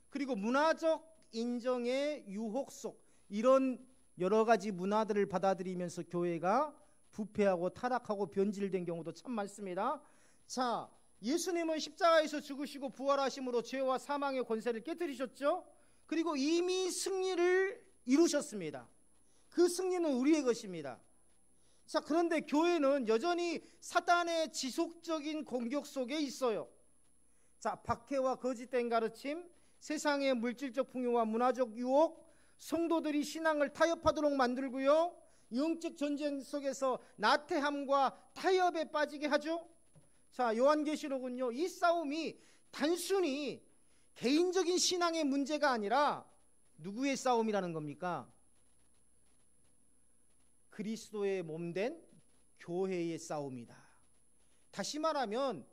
그리고 문화적 인정의 유혹 속, 이런 여러 가지 문화들을 받아들이면서 교회가 부패하고 타락하고 변질된 경우도 참 많습니다. 자, 예수님은 십자가에서 죽으시고 부활하심으로 죄와 사망의 권세를 깨뜨리셨죠. 그리고 이미 승리를 이루셨습니다. 그 승리는 우리의 것입니다. 자, 그런데 교회는 여전히 사단의 지속적인 공격 속에 있어요. 자, 박해와 거짓된 가르침, 세상의 물질적 풍요와 문화적 유혹, 성도들이 신앙을 타협하도록 만들고요, 영적 전쟁 속에서 나태함과 타협에 빠지게 하죠. 자, 요한계시록은요, 이 싸움이 단순히 개인적인 신앙의 문제가 아니라 누구의 싸움이라는 겁니까? 그리스도의 몸된 교회의 싸움이다. 다시 말하면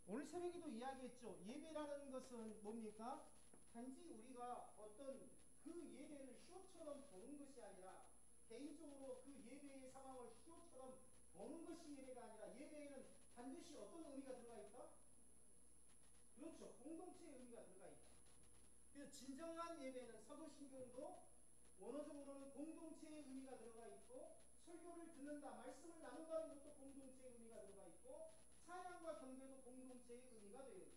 오늘 새벽에도 이야기했죠. 예배라는 것은 뭡니까? 단지 우리가 어떤 그 예배를 쇼처럼 보는 것이 아니라, 개인적으로 그 예배의 상황을 쇼처럼 보는 것이 예배가 아니라, 예배에는 반드시 어떤 의미가 들어가 있다? 그렇죠. 공동체의 의미가 들어가 있다. 그래서 진정한 예배는, 사도신경도 원어적으로는 공동체의 의미가 들어가 있고, 설교를 듣는다, 말씀을 나눈다는 것도 공동체의 의미가 들어가 있고, 찬양과 경배도 공동체의 의미가 되어 있고,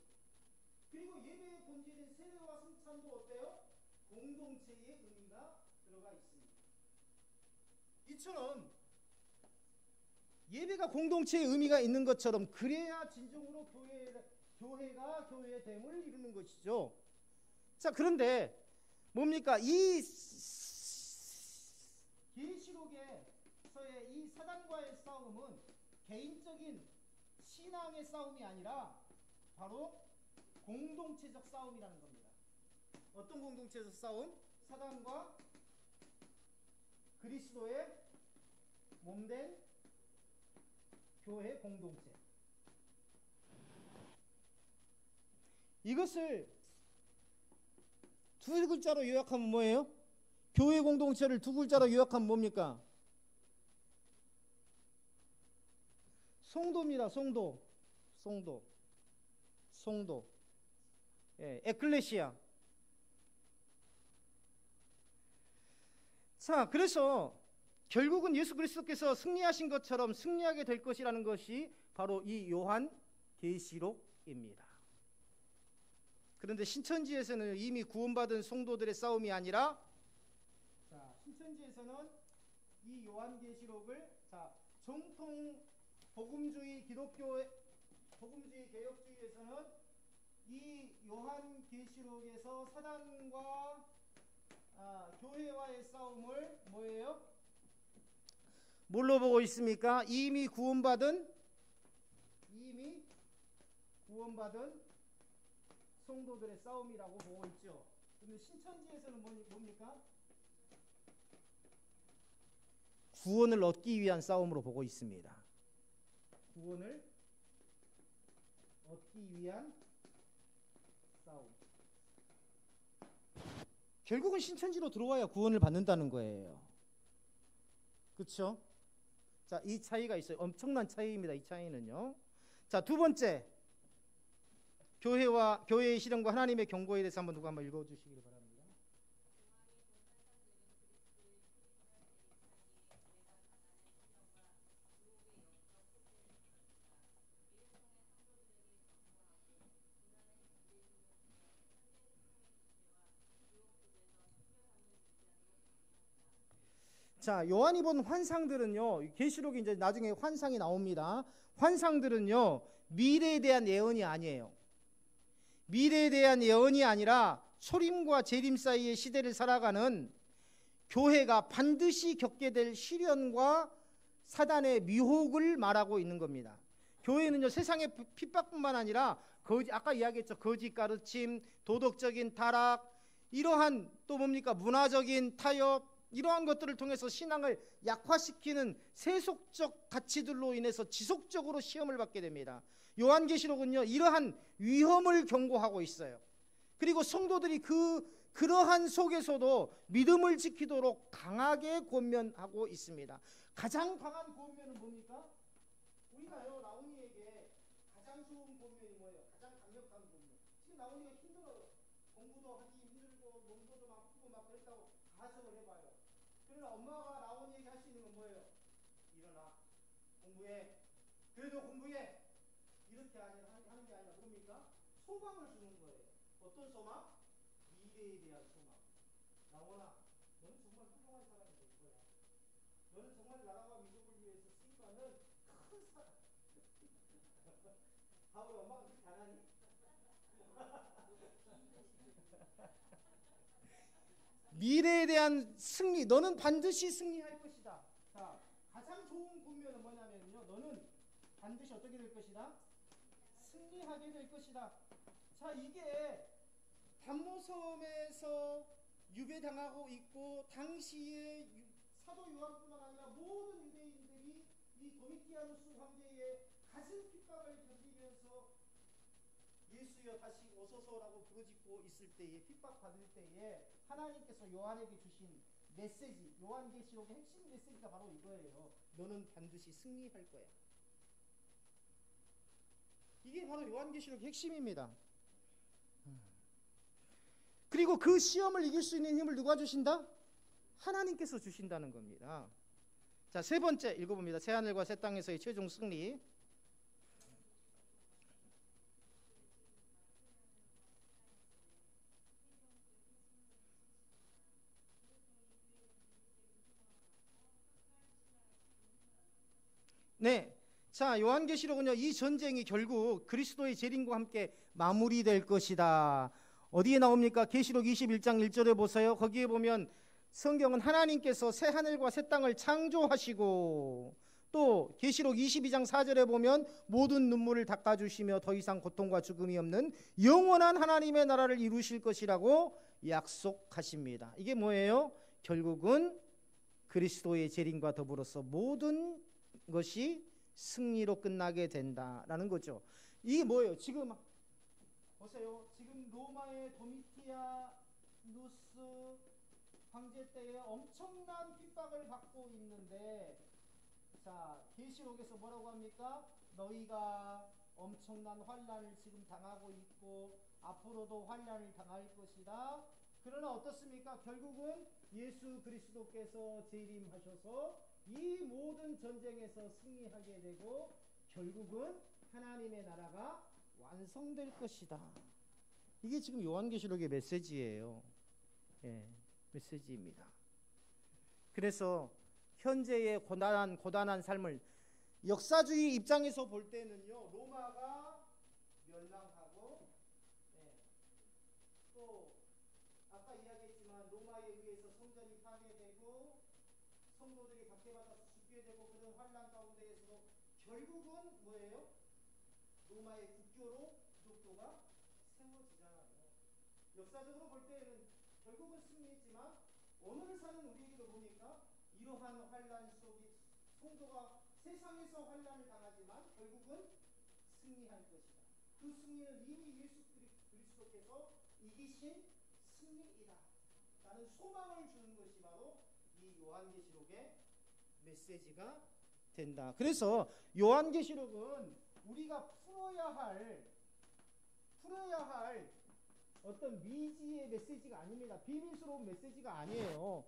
그리고 예배의 본질인 세례와 성찬도 어때요? 공동체의 의미가 들어가 있습니다. 이처럼 예배가 공동체의 의미가 있는 것처럼, 그래야 진정으로 교회가 교회의 됨을 이루는 것이죠. 자, 그런데 뭡니까? 이 계시록에서의 이 사단과의 싸움은 개인적인 신앙의 싸움이 아니라 바로 공동체적 싸움이라는 겁니다. 어떤 공동체적 싸움? 사단과 그리스도의 몸된 교회 공동체. 이것을 두 글자로 요약하면 뭐예요? 교회 공동체를 두 글자로 요약하면 뭡니까? 성도입니다. 성도. 예, 에클레시아. 자, 그래서 결국은 예수 그리스도께서 승리하신 것처럼 승리하게 될 것이라는 것이 바로 이 요한 계시록입니다. 그런데 신천지에서는 이미 구원받은 성도들의 싸움이 아니라, 신천지에서는 이 요한계시록을 정통 복음주의 복음주의 개혁주의에서는 이 요한계시록에서 사단과 교회와의 싸움을 뭐예요? 뭘로 보고 있습니까? 이미 구원받은 성도들의 싸움이라고 보고 있죠. 근데 신천지에서는 뭡니까? 구원을 얻기 위한 싸움으로 보고 있습니다. 구원을 얻기 위한 싸움. 결국은 신천지로 들어와야 구원을 받는다는 거예요. 그렇죠? 자, 이 차이가 있어요. 엄청난 차이입니다. 이 차이는요. 자, 두 번째, 교회의 실현과 하나님의 경고에 대해서 누가 한번 읽어주시기 바랍니다. 자, 요한이 본 환상들은요, 계시록이 이제 나중에 환상이 나옵니다. 환상들은요, 미래에 대한 예언이 아니에요. 미래에 대한 예언이 아니라 초림과 재림 사이의 시대를 살아가는 교회가 반드시 겪게 될 시련과 사단의 미혹을 말하고 있는 겁니다. 교회는요, 세상의 핍박뿐만 아니라 아까 이야기했죠. 거짓 가르침, 도덕적인 타락, 이러한 또 뭡니까? 문화적인 타협, 이러한 것들을 통해서 신앙을 약화시키는 세속적 가치들로 인해서 지속적으로 시험을 받게 됩니다. 요한계시록은요, 이러한 위험을 경고하고 있어요. 그리고 성도들이 그러한 속에서도 믿음을 지키도록 강하게 권면하고 있습니다. 가장 강한 권면은 뭡니까? 우리가요, 라오니에게 가장 좋은 권면이 뭐예요? 가장 강력한 권면. 지금 라오니가 힘들어요. 공부도 하기 힘들고 몸도 아프고 막 그랬다고 가정을 해봐요. 그러나 엄마가 라오니에게 할 수 있는 건 뭐예요? 일어나, 공부해. 그래도 공부해. 이렇게 하는 게 아니라 뭡니까? 소망을 주는 거예요. 어떤 소망? 미래에 대한 소망. 라오나, 너는 정말 훌륭한 사람이 될 거야. 너는 정말 나라와 민족을 위해서 쓰임받는 큰 사람. 우리 엄마가 그렇게 안 하니? 미래에 대한 승리, 너는 반드시 승리할 것이다. 자, 가장 좋은 권면은 뭐냐면요, 너는 반드시 어떻게 될 것이다? 승리하게 될 것이다. 자, 이게 담모섬에서 유배당하고 있고, 당시에 사도 요한뿐만 아니라 모든 유대인들이 이 도미티아누스 황제의 가슴 핍박을 견디면서 예수여 다시 오소서라고 부르짖고 있을 때에, 핍박받을 때에 하나님께서 요한에게 주신 메시지, 요한계시록의 핵심 메시지가 바로 이거예요. 너는 반드시 승리할 거야. 이게 바로 요한계시록의 핵심입니다. 그리고 그 시험을 이길 수 있는 힘을 누가 주신다? 하나님께서 주신다는 겁니다. 자, 세 번째 읽어봅니다. 새하늘과 새 땅에서의 최종 승리. 네, 자, 요한계시록은요, 이 전쟁이 결국 그리스도의 재림과 함께 마무리될 것이다. 어디에 나옵니까? 계시록 21장 1절에 보세요. 거기에 보면 성경은 하나님께서 새 하늘과 새 땅을 창조하시고, 또 계시록 22장 4절에 보면 모든 눈물을 닦아주시며 더 이상 고통과 죽음이 없는 영원한 하나님의 나라를 이루실 것이라고 약속하십니다. 이게 뭐예요? 결국은 그리스도의 재림과 더불어서 모든 것이 승리로 끝나게 된다라는 거죠. 이게 뭐예요? 지금 보세요. 지금 로마의 도미티아누스 황제 때에 엄청난 핍박을 받고 있는데, 자, 계시록에서 뭐라고 합니까? 너희가 엄청난 환난을 지금 당하고 있고 앞으로도 환난을 당할 것이다. 그러나 어떻습니까? 결국은 예수 그리스도께서 재림하셔서 이 모든 전쟁에서 승리하게 되고 결국은 하나님의 나라가 완성될 것이다. 이게 지금 요한계시록의 메시지예요. 예, 메시지입니다. 그래서 현재의 고단한 삶을 역사주의 입장에서 볼 때는요, 로마가 멸망하고, 예, 또 아까 이야기했지만 로마에 의해서 성전이 파괴되고 성도들이 박해받아서 죽게 되고 그런 환란 가운데에서도 결국은 뭐예요? 로마의 국교로 기독교가 세워지잖아요. 역사적으로 볼 때는 결국은 승리했지만 오늘 사는 우리에게도 보니까 이러한 환란 속에 성도가 세상에서 환란을 당하지만 결국은 승리할 것이다. 그 승리는 이미 예수 그리스도께서 이기신 승리이다 라는 소망을 주는 것이 바로 이 요한계시록의 메시지가 된다. 그래서 요한계시록은 우리가 풀어야 할 어떤 미지의 메시지가 아닙니다. 비밀스러운 메시지가 아니에요.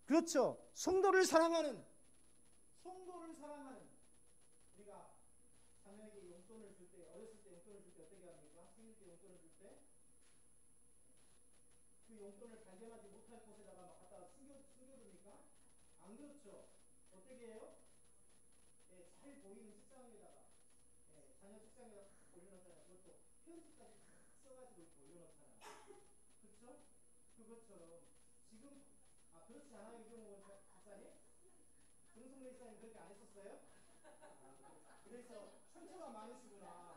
그렇죠. 성도를 사랑하는 우리가 자녀에게 용돈을 줄 때, 어렸을 때 용돈을 줄 때 어떻게 합니까? 생일 때 용돈을 줄 때 그 용돈을 발견하지 못할 곳에다가 막 갖다가 숨겨둡니까? 안 그렇죠. 어떻게 해요? 예, 잘 보이는 책상에다가, 예, 자녀 책상에다가 탁 올려놓잖아요. 그것도 편지까지 탁 써가지고 이렇게 올려놓잖아요. 그렇죠? 그것처럼 지금 그렇지 않아요, 이경호 박사님? 정성래 이사님 그렇게 안 했었어요? 그래서 상처가 많으시구나.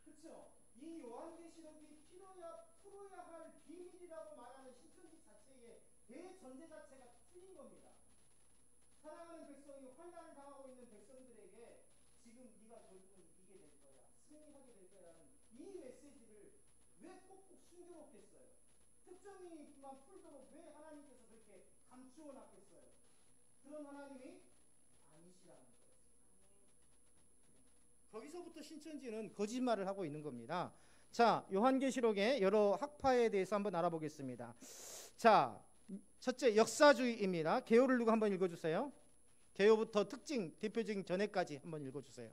그렇죠? 이 요한계시록이 풀어야 할 비밀이라고 말하는 신천지 자체의 대전제 자체가 틀린 겁니다. 사랑하는 백성이 환난을 당하고 있는 백성들에게 지금 네가 결국은 이기게 될 거야, 승리하게 될 거라는 이 메시지를 왜 꼭꼭 숨겨놓겠어요? 특정인만 풀도록 왜 하나님께서 그렇게 감추어 놨겠어요? 그런 하나님이 아니시라는 거예요. 거기서부터 신천지는 거짓말을 하고 있는 겁니다. 자, 요한계시록의 여러 학파에 대해서 한번 알아보겠습니다. 자, 첫째 역사주의입니다. 개요를 누구 한번 읽어주세요. 개요부터 특징, 대표적인 전해까지 한번 읽어주세요.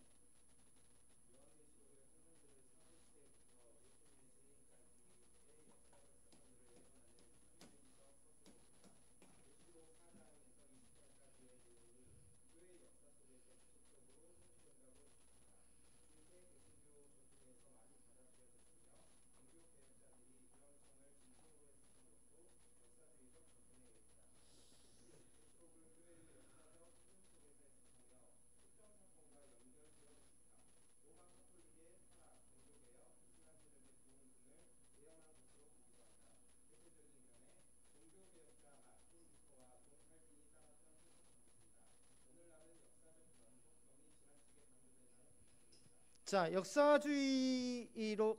자, 역사주의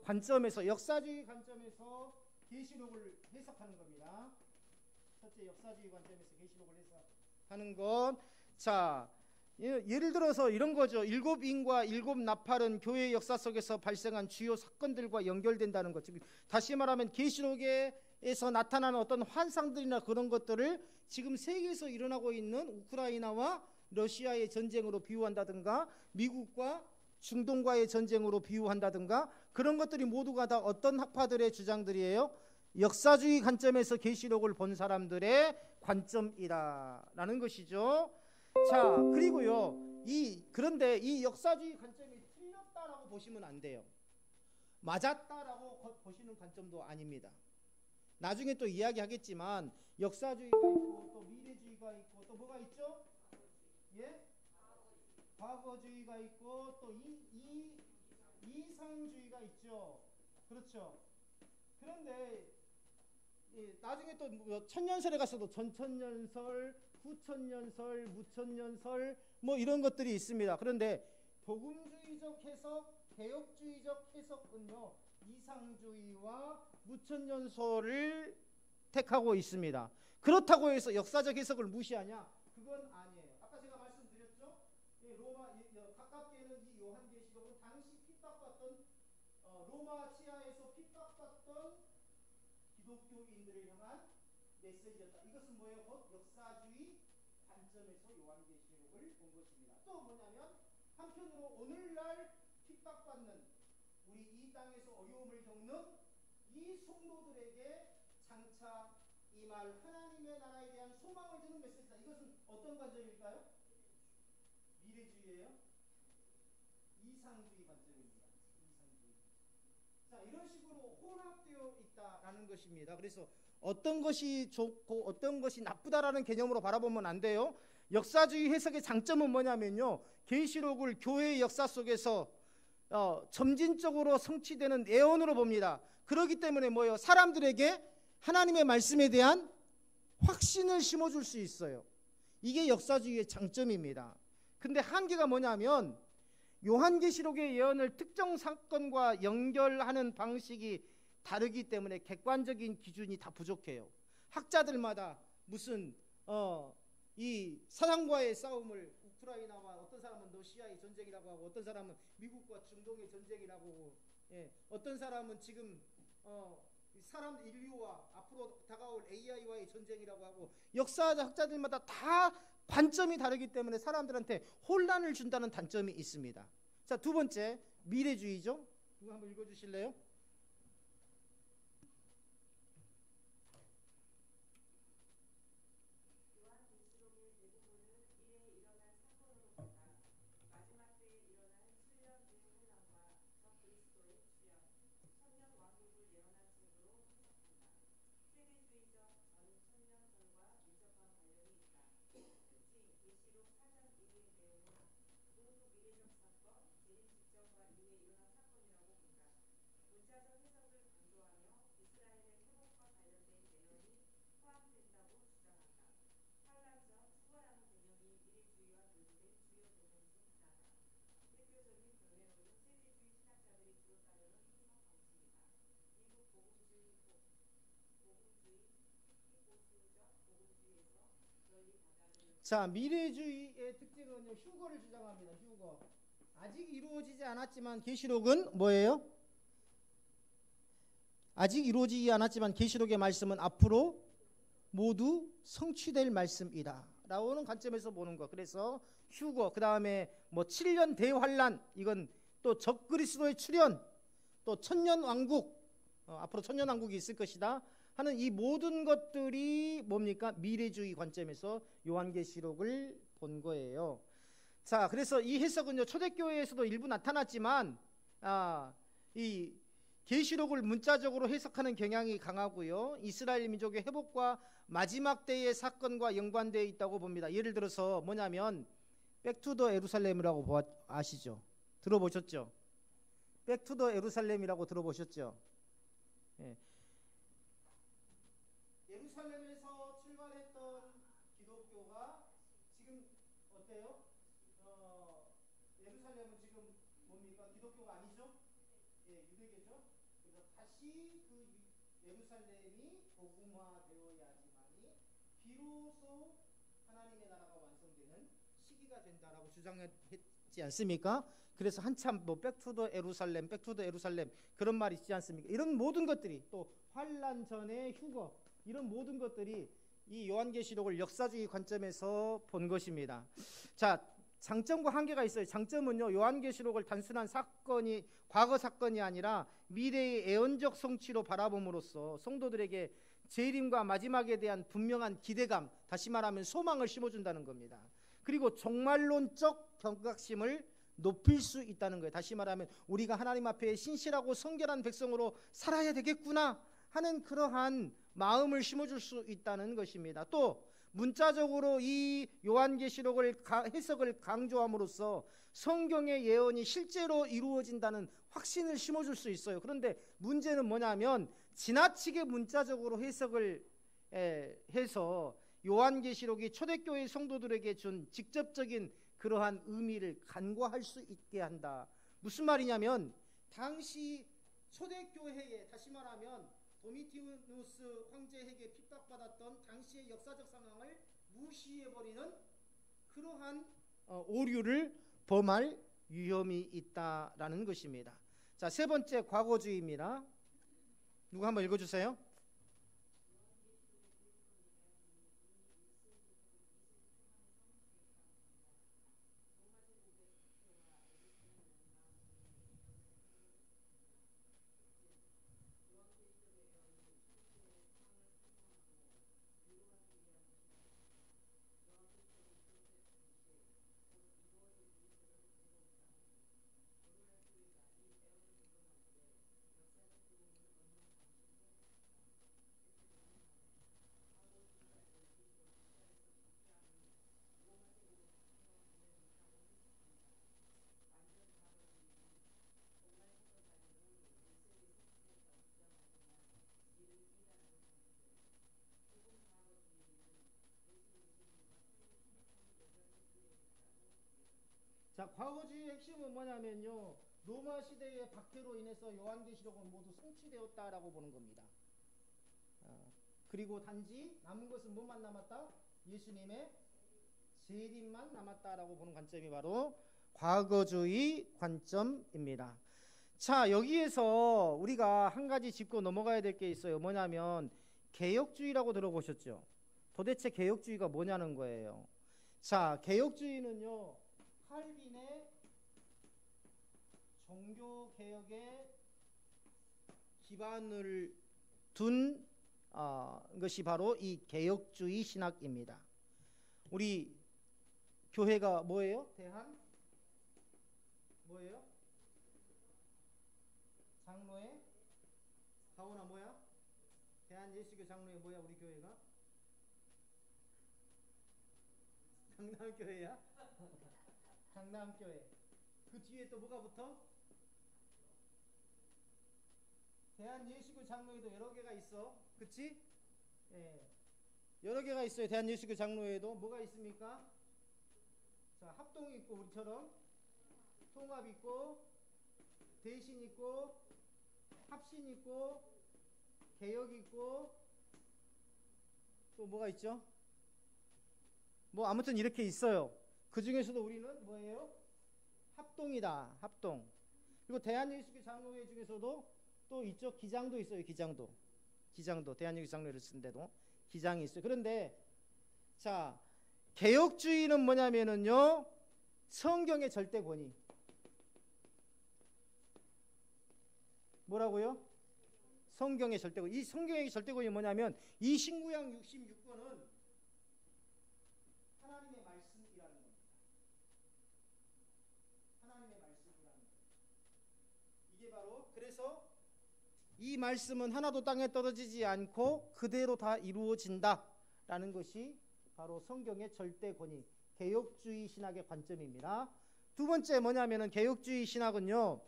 관점에서 계시록을 해석하는 겁니다. 첫째, 역사주의 관점에서 계시록을 해석하는 것. 자, 예를 들어서 이런 거죠. 일곱 인과 일곱 나팔은 교회 역사 속에서 발생한 주요 사건들과 연결된다는 것. 즉, 다시 말하면 계시록에서 나타나는 어떤 환상들이나 그런 것들을 지금 세계에서 일어나고 있는 우크라이나와 러시아의 전쟁으로 비유한다든가, 미국과 중동과의 전쟁으로 비유한다든가, 그런 것들이 모두가 다 어떤 학파들의 주장들이에요? 역사주의 관점에서 계시록을 본 사람들의 관점이다라는 것이죠. 자, 그리고요, 그런데 이 역사주의 관점이 틀렸다라고 보시면 안 돼요. 맞았다라고 보시는 관점도 아닙니다. 나중에 또 이야기하겠지만 역사주의가 있고 또 미래주의가 있고 또 뭐가 있죠? 예? 과거주의가 있고 또 이상주의가 있죠. 그렇죠. 그런데 나중에 또 천년설에 가서도 전천년설, 후천년설, 무천년설 뭐 이런 것들이 있습니다. 그런데 복음주의적 해석, 개혁주의적 해석은요, 이상주의와 무천년설을 택하고 있습니다. 그렇다고 해서 역사적 해석을 무시하냐? 그건 아니에요. 아까 제가 말씀드렸죠? 가깝게는 이 요한계시록은 당시 핍박받던 로마 치하에서 핍박받던 기독교인들을 향한 메시지였다. 이것은 뭐예요? 곧 역사주의 관점에서 요한계시록을 본 것입니다. 또 뭐냐면 한편으로 오늘날 핍박받는 우리 이 땅에서 어려움을 겪는 이 성도들에게 장차 임할 하나님의 나라에 대한 소망을 주는 메시지다. 이것은 어떤 관점일까요? 미래주의예요? 이상주의 관점입니다. 이상주의. 자, 이런 식으로 혼합되어 있다라는 것입니다. 그래서 어떤 것이 좋고 어떤 것이 나쁘다라는 개념으로 바라보면 안 돼요. 역사주의 해석의 장점은 뭐냐면요, 계시록을 교회의 역사 속에서 점진적으로 성취되는 예언으로 봅니다. 그렇기 때문에 뭐예요? 사람들에게 하나님의 말씀에 대한 확신을 심어줄 수 있어요. 이게 역사주의의 장점입니다. 근데 한계가 뭐냐면 요한계시록의 예언을 특정 사건과 연결하는 방식이 다르기 때문에 객관적인 기준이 다 부족해요. 학자들마다 무슨 이 사상과의 싸움을 우크라이나와, 어떤 사람은 러시아의 전쟁이라고 하고, 어떤 사람은 미국과 중동의 전쟁이라고 하고, 어떤 사람은 지금 사람 인류와 앞으로 다가올 AI와의 전쟁이라고 하고, 역사학자들마다 다 관점이 다르기 때문에 사람들한테 혼란을 준다는 단점이 있습니다. 자, 두 번째, 미래주의죠. 이거 한번 읽어주실래요? 자, 미래주의의 특징은요, 휴거를 주장합니다. 휴거. 아직 이루어지지 않았지만 계시록은 뭐예요? 아직 이루어지지 않았지만 계시록의 말씀은 앞으로 모두 성취될 말씀이다 라고는 관점에서 보는 거. 그래서 휴거, 그 다음에 뭐 7년 대환란, 이건 또 적그리스도의 출현, 또 천년왕국, 앞으로 천년왕국이 있을 것이다 하는 이 모든 것들이 뭡니까? 미래주의 관점에서 요한계시록을 본 거예요. 자, 그래서 이 해석은요, 초대교회에서도 일부 나타났지만 이 계시록을 문자적으로 해석하는 경향이 강하고요, 이스라엘 민족의 회복과 마지막 때의 사건과 연관되어 있다고 봅니다. 예를 들어서 뭐냐면 백투더 예루살렘이라고 아시죠? 들어보셨죠? 백투더 예루살렘이라고 들어보셨죠? 예. 예루살렘에서 출발했던 기독교가 지금 어때요? 예루살렘은 지금 뭡니까? 기독교가 아니죠? 예, 유대교죠. 그래서 다시 그 예루살렘이 복음화되어야지만이 비로소 하나님의 나라가 완성되는 시기가 된다라고 주장했지 않습니까? 그래서 한참 뭐 백투더 예루살렘, 백투더 예루살렘 그런 말이 있지 않습니까? 이런 모든 것들이, 또 환란 전의 휴거, 이런 모든 것들이 이 요한계시록을 역사주의 관점에서 본 것입니다. 자, 장점과 한계가 있어요. 장점은요, 요한계시록을 단순한 사건이, 과거 사건이 아니라 미래의 예언적 성취로 바라봄으로써 성도들에게 재림과 마지막에 대한 분명한 기대감, 다시 말하면 소망을 심어준다는 겁니다. 그리고 종말론적 경각심을 높일 수 있다는 거예요. 다시 말하면 우리가 하나님 앞에 신실하고 성결한 백성으로 살아야 되겠구나 하는 그러한 마음을 심어줄 수 있다는 것입니다. 또 문자적으로 이 요한계시록을 해석을 강조함으로써 성경의 예언이 실제로 이루어진다는 확신을 심어줄 수 있어요. 그런데 문제는 뭐냐면 지나치게 문자적으로 해석을 해서 요한계시록이 초대교회 성도들에게 준 직접적인 그러한 의미를 간과할 수 있게 한다. 무슨 말이냐면 당시 초대교회에, 다시 말하면 도미티누스 황제에게 핍박받았던 당시의 역사적 상황을 무시해버리는 그러한 오류를 범할 위험이 있다라는 것입니다. 자, 세 번째, 과거주의입니다. 누구 한번 읽어주세요. 자, 과거주의의 핵심은 뭐냐면요, 로마 시대의 박해로 인해서 요한계시록은 모두 성취되었다라고 보는 겁니다. 그리고 단지 남은 것은 뭐만 남았다? 예수님의 재림만 남았다라고 보는 관점이 바로 과거주의 관점입니다. 자, 여기에서 우리가 한 가지 짚고 넘어가야 될 게 있어요. 뭐냐면 개혁주의라고 들어보셨죠? 도대체 개혁주의가 뭐냐는 거예요. 자, 개혁주의는요, 칼빈의 종교개혁에 기반을 둔 것이 바로 이 개혁주의 신학입니다. 우리 교회가 뭐예요? 대한 뭐예요? 장로회? 가오나 뭐야? 대한예수교 장로회 뭐야? 우리 교회가? 강남교회야? 강남교회. 그 뒤에 또 뭐가 붙어? 대한예수교 장로회도 여러 개가 있어. 그치? 예. 여러 개가 있어요. 대한예수교 장로회도. 뭐가 있습니까? 자, 합동이 있고, 우리처럼 통합 있고, 대신 있고, 합신 있고, 개혁 있고, 또 뭐가 있죠? 뭐 아무튼 이렇게 있어요. 그 중에서도 우리는 뭐예요? 합동이다. 합동. 그리고 대한예수교 장로회 중에서도 또 있죠. 기장도 있어요. 기장도. 대한예수교 장로회를 쓴데도 기장이 있어요. 그런데 자, 개혁주의는 뭐냐면은요, 성경의 절대 권위. 뭐라고요? 성경의 절대 권위. 이 성경의 절대 권위 뭐냐면 이 신구약 66권은 하나님의 말씀이라는 겁니다. 하나님의 말씀이라는 겁니다. 이게 바로, 그래서 이 말씀은 하나도 땅에 떨어지지 않고 그대로 다 이루어진다라는 것이 바로 성경의 절대 권위, 개혁주의 신학의 관점입니다. 두 번째 뭐냐면은 개혁주의 신학은요,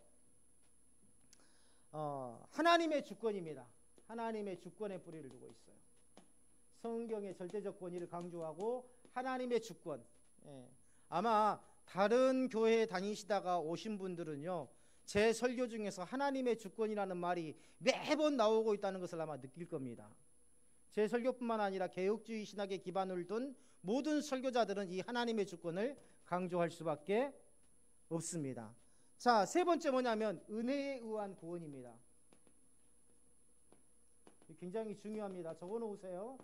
하나님의 주권입니다. 하나님의 주권에 뿌리를 두고 있어요. 성경의 절대적 권위를 강조하고 하나님의 주권. 예. 아마 다른 교회에 다니시다가 오신 분들은요, 제 설교 중에서 하나님의 주권이라는 말이 매번 나오고 있다는 것을 아마 느낄 겁니다. 제 설교뿐만 아니라 개혁주의 신학에 기반을 둔 모든 설교자들은 이 하나님의 주권을 강조할 수밖에 없습니다. 자, 세 번째 뭐냐면 은혜에 의한 구원입니다. 굉장히 중요합니다. 적어 놓으세요.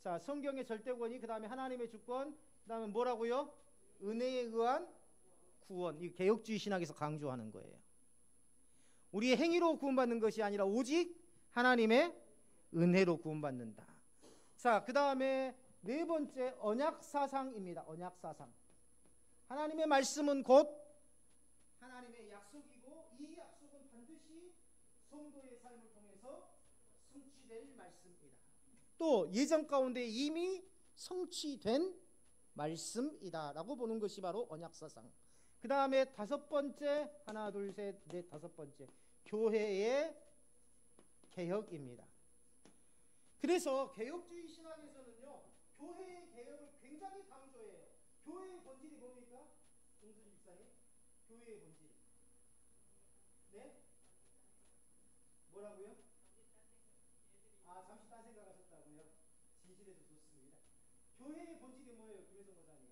자, 성경의 절대권이, 그 다음에 하나님의 주권, 그 다음에 뭐라고요? 은혜에 의한 구원. 이 개혁주의 신학에서 강조하는 거예요. 우리의 행위로 구원받는 것이 아니라 오직 하나님의 은혜로 구원받는다. 자, 그 다음에 네 번째 언약사상입니다. 언약사상. 하나님의 말씀은 곧 하나님의 약속이고 이 약속은 반드시 성도의 삶을 통해서 성취될 말씀이다. 또 예전 가운데 이미 성취된 말씀이다라고 보는 것이 바로 언약사상. 그 다음에 다섯 번째, 하나 둘 셋 넷 다섯 번째, 교회의 개혁입니다. 그래서 개혁주의 신학에서는요, 교회의 개혁을 굉장히 강조해요. 교회의 본질이 뭡니까? 정순 집사님, 교회의 본질. 네? 뭐라고요? 아, 잠시 딴 생각하셨다고요? 진실해서 좋습니다. 교회의 본질이 뭐예요, 김혜성 목사님?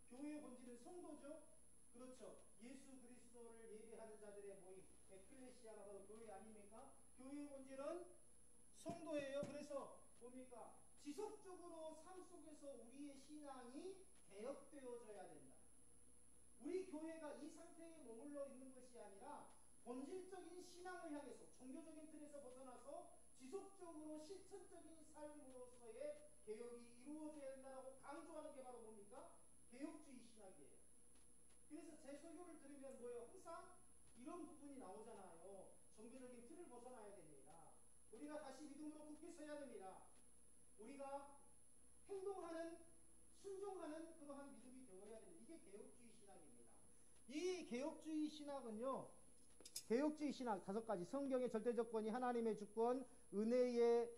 교회의 본질은 성도죠. 그렇죠. 예수 그리스도를 예배하는 자들의 모임, 에클레시아가 바로 교회 아닙니까? 교회의 본질은 성도예요. 그래서 뭡니까? 지속적으로 삶 속에서 우리의 신앙이 개혁되어져야 된다. 우리 교회가 이 상태에 머물러 있는 것이 아니라 본질적인 신앙을 향해서 종교적인 틀에서 벗어나서 지속적으로 실천적인 삶으로서의 개혁이 이루어져야 된다고 강조하는 게 바로 뭡니까? 개혁주의 신학이에요. 그래서 제 설교를 들으면 뭐예요? 항상 이런 부분이 나오잖아요. 종교적인 틀을 벗어나야 됩니다. 우리가 다시 믿음으로 굳게 서야 됩니다. 우리가 행동하는, 순종하는 그러한 믿음이 되어야 됩니다. 이게 개혁주의 신학입니다. 이 개혁주의 신학은요, 개혁주의 신학 다섯 가지, 성경의 절대적 권위, 하나님의 주권, 은혜에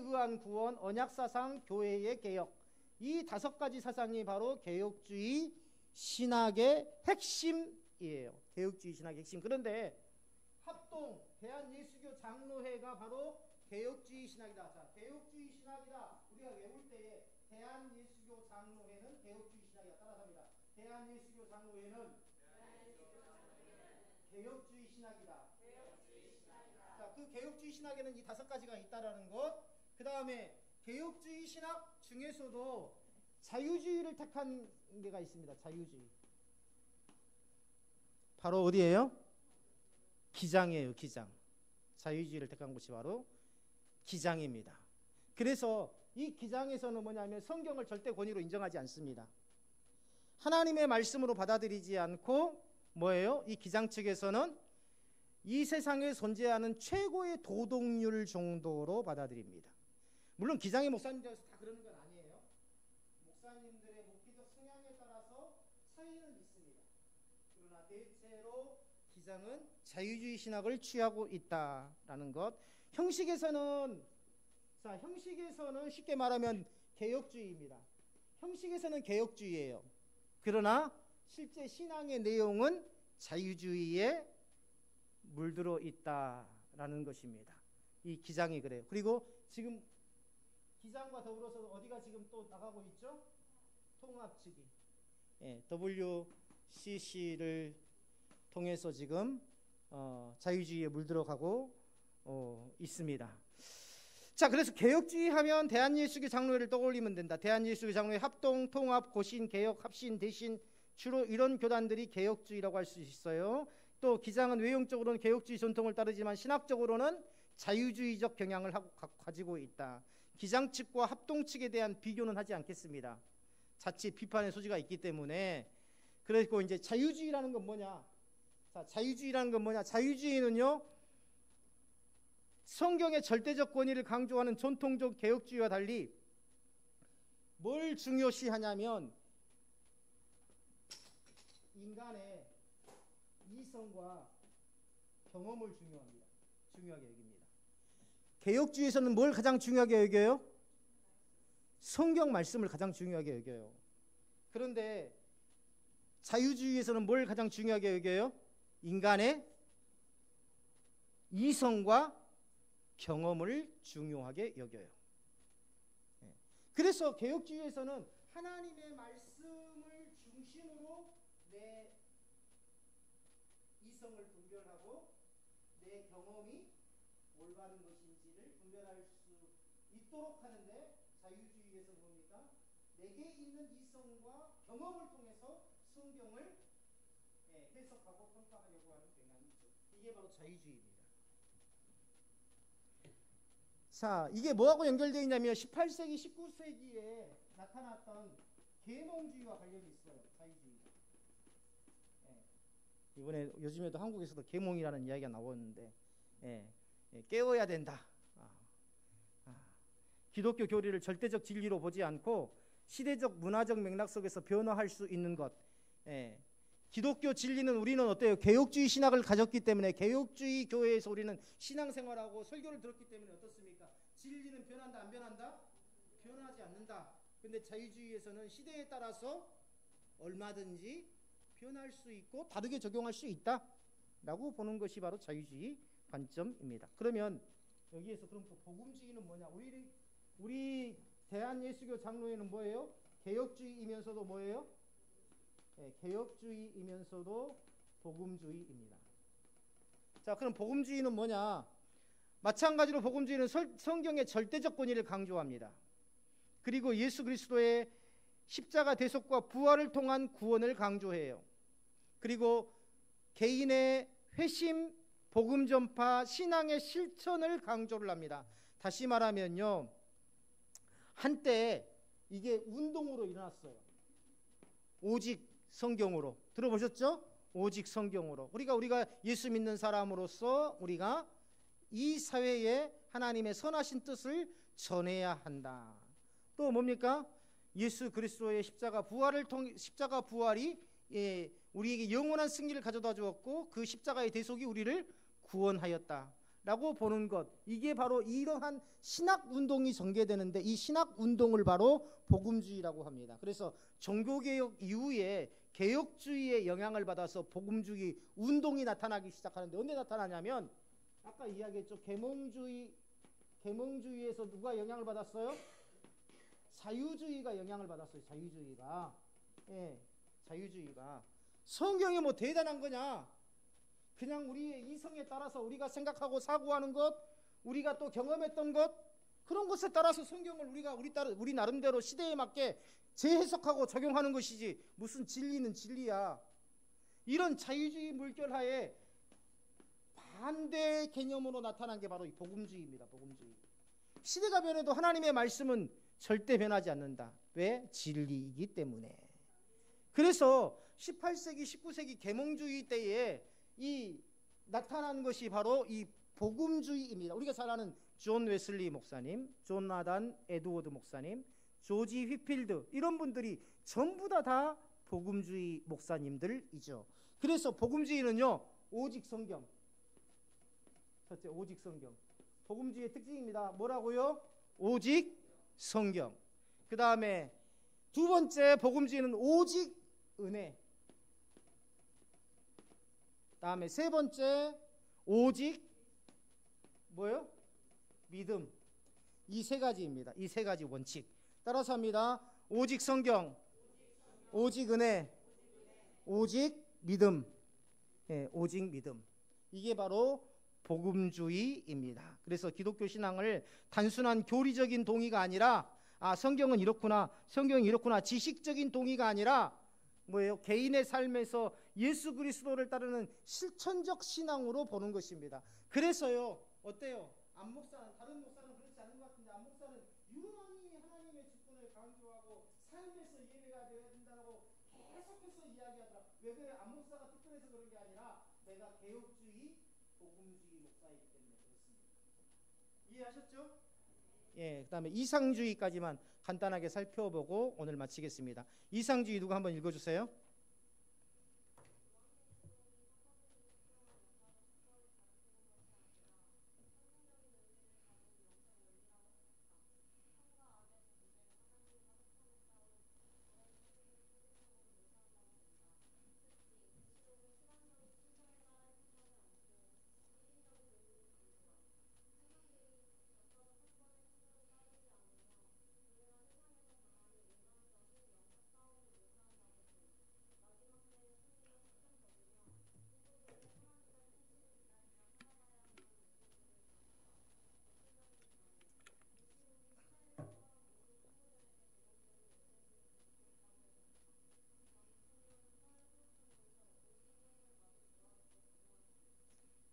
의한 구원, 언약사상, 교회의 개혁. 이 5가지 사상이 바로 개혁주의 신학의 핵심이에요. 개혁주의 신학의 핵심. 그런데 합동 대한예수교 장로회가 바로 개혁주의 신학이다. 자, 개혁주의 신학이다. 우리가 외울 때에 대한예수교 장로회는 개혁주의 신학이다. 따라합니다. 대한예수교 장로회는 개혁주의 신학이다. 자, 그 개혁주의 신학에는 이 5가지가 있다라는 것. 그 다음에 개혁주의 신학 중에서도 자유주의를 택한 데가 있습니다. 자유주의. 바로 어디예요? 기장이에요. 기장. 자유주의를 택한 곳이 바로 기장입니다. 그래서 이 기장에서는 뭐냐면 성경을 절대 권위로 인정하지 않습니다. 하나님의 말씀으로 받아들이지 않고 뭐예요? 이 기장 측에서는 이 세상에 존재하는 최고의 도덕률 정도로 받아들입니다. 물론 기장의 목사님들에서 다 그러는 건 아니에요. 목사님들의 목회적 성향에 따라서 차이는 있습니다. 그러나 대체로 기장은 자유주의 신학을 취하고 있다라는 것. 형식에서는 쉽게 말하면 개혁주의입니다. 형식에서는 개혁주의예요. 그러나 실제 신앙의 내용은 자유주의에 물들어 있다라는 것입니다. 이 기장이 그래요. 그리고 지금 기장과 더불어서 어디가 지금 또 나가고 있죠? 통합측이. WCC를 통해서 지금 자유주의에 물들어가고 있습니다. 자, 그래서 개혁주의 하면 대한예수교 장로회를 떠올리면 된다. 대한예수교 장로회 합동, 통합, 고신, 개혁, 합신, 대신 주로 이런 교단들이 개혁주의라고 할 수 있어요. 또 기장은 외형적으로는 개혁주의 전통을 따르지만 신학적으로는 자유주의적 경향을 가지고 있다. 기장 측과 합동 측에 대한 비교는 하지 않겠습니다. 자칫 비판의 소지가 있기 때문에. 그리고 이제 자유주의라는 건 뭐냐? 자, 자유주의라는 건 뭐냐? 자유주의는요, 성경의 절대적 권위를 강조하는 전통적 개혁주의와 달리 뭘 중요시하냐면 인간의 이성과 경험을 중요하게 여깁니다. 개혁주의에서는 뭘 가장 중요하게 여겨요? 성경 말씀을 가장 중요하게 여겨요. 그런데 자유주의에서는 뭘 가장 중요하게 여겨요? 인간의 이성과 경험을 중요하게 여겨요. 그래서 개혁주의에서는 하나님의 말씀을 중심으로 내 이성을 분별하고 내 경험이 올바른 것인지를 분별할 수 있도록 하는데, 자유주의에서 뭡니까? 내게 있는 이성과 경험을 통해서 성경을 해석하고 평가하려고 하는 경향이 있죠. 이게 바로 자유주의입니다. 자, 이게 뭐하고 연결되어 있냐면 18세기, 19세기에 나타났던 계몽주의와 관련이 있어요. 자유주의가. 이번에 요즘에도 한국에서도 계몽이라는 이야기가 나오는데 깨워야 된다. 기독교 교리를 절대적 진리로 보지 않고 시대적 문화적 맥락 속에서 변화할 수 있는 것. 기독교 진리는 우리는 어때요? 개혁주의 신학을 가졌기 때문에, 개혁주의 교회에서 우리는 신앙생활하고 설교를 들었기 때문에 어떻습니까? 진리는 변한다, 안 변한다? 변하지 않는다. 근데 자유주의에서는 시대에 따라서 얼마든지 변할 수 있고 다르게 적용할 수 있다라고 보는 것이 바로 자유주의 관점입니다. 그러면 여기에서 그럼 또 복음주의는 뭐냐? 우리 대한예수교 장로회는 뭐예요? 개혁주의이면서도 뭐예요? 개혁주의이면서도 복음주의입니다. 자, 그럼 복음주의는 뭐냐? 마찬가지로 복음주의는 성경의 절대적 권위를 강조합니다. 그리고 예수 그리스도의 십자가 대속과 부활을 통한 구원을 강조해요. 그리고 개인의 회심, 복음 전파, 신앙의 실천을 강조를 합니다. 다시 말하면요, 한때 이게 운동으로 일어났어요. 오직 성경으로. 들어보셨죠? 오직 성경으로. 우리가 예수 믿는 사람으로서 우리가 이 사회에 하나님의 선하신 뜻을 전해야 한다. 또 뭡니까? 예수 그리스도의 십자가 부활이 우리에게 영원한 승리를 가져다 주었고 그 십자가의 대속이 우리를 구원하였다 라고 보는 것, 이게 바로 이러한 신학운동이 전개되는데 이 신학운동을 바로 복음주의라고 합니다. 그래서 종교개혁 이후에 개혁주의의 영향을 받아서 복음주의 운동이 나타나기 시작하는데 언제 나타나냐면 아까 이야기했죠. 계몽주의에서 누가 영향을 받았어요? 자유주의가 영향을 받았어요. 자유주의가. 예, 자유주의가. 성경이 뭐 대단한 거냐? 그냥 우리의 이성에 따라서 우리가 생각하고 사고하는 것, 우리가 또 경험했던 것, 그런 것에 따라서 성경을 우리 나름대로 시대에 맞게 재해석하고 적용하는 것이지 무슨 진리는 진리야. 이런 자유주의 물결하에 반대 개념으로 나타난 게 바로 이 복음주의입니다. 복음주의. 시대가 변해도 하나님의 말씀은 절대 변하지 않는다. 왜? 진리이기 때문에. 그래서 18세기, 19세기 계몽주의 때에 이 나타난 것이 바로 이 복음주의입니다. 우리가 잘 아는 존 웨슬리 목사님, 조나단 에드워드 목사님, 조지 휘필드, 이런 분들이 전부 다 복음주의 목사님들이죠. 그래서 복음주의는요, 오직 성경. 첫째, 오직 성경. 복음주의의 특징입니다. 뭐라고요? 오직 성경. 그 다음에 두 번째, 복음주의는 오직 은혜. 다음에 세 번째, 오직 뭐예요? 믿음. 이 세 가지입니다. 이 세 가지 원칙. 따라서 합니다. 오직 성경, 오직 은혜, 오직 믿음. 예, 오직 믿음. 이게 바로 복음주의입니다. 그래서 기독교 신앙을 단순한 교리적인 동의가 아니라 성경은 이렇구나, 성경이 이렇구나, 지식적인 동의가 아니라 뭐예요? 개인의 삶에서 예수 그리스도를 따르는 실천적 신앙으로 보는 것입니다. 그래서요, 어때요? 다른 목사는 그렇지 않은 것 같은데 안 목사는 유난히 하나님의 주권을 강조하고 삶에서 예배가 되어야 된다고 계속해서 이야기하더라. 왜 그래? 안 목사가 특별해서 그런 게 아니라 내가 개혁주의, 복음주의 목사이기 때문에 그렇습니다. 이해하셨죠? 예, 그다음에 이상주의까지만 간단하게 살펴보고 오늘 마치겠습니다. 이상주의 누가 한번 읽어주세요.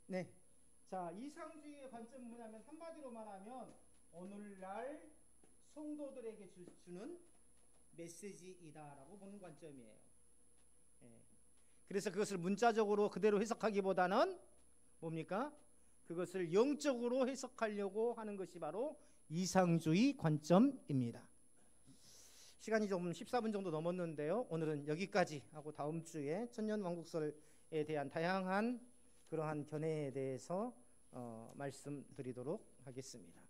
네. 자, 이상주의의 관점은 뭐냐면 한마디로 말하면 오늘날 성도들에게 주는 메시지이다라고 보는 관점이에요. 예. 그래서 그것을 문자적으로 그대로 해석하기보다는 뭡니까? 그것을 영적으로 해석하려고 하는 것이 바로 이상주의 관점입니다. 시간이 좀 14분 정도 넘었는데요. 오늘은 여기까지 하고 다음 주에 천년왕국설에 대한 다양한 그러한 견해에 대해서 말씀드리도록 하겠습니다.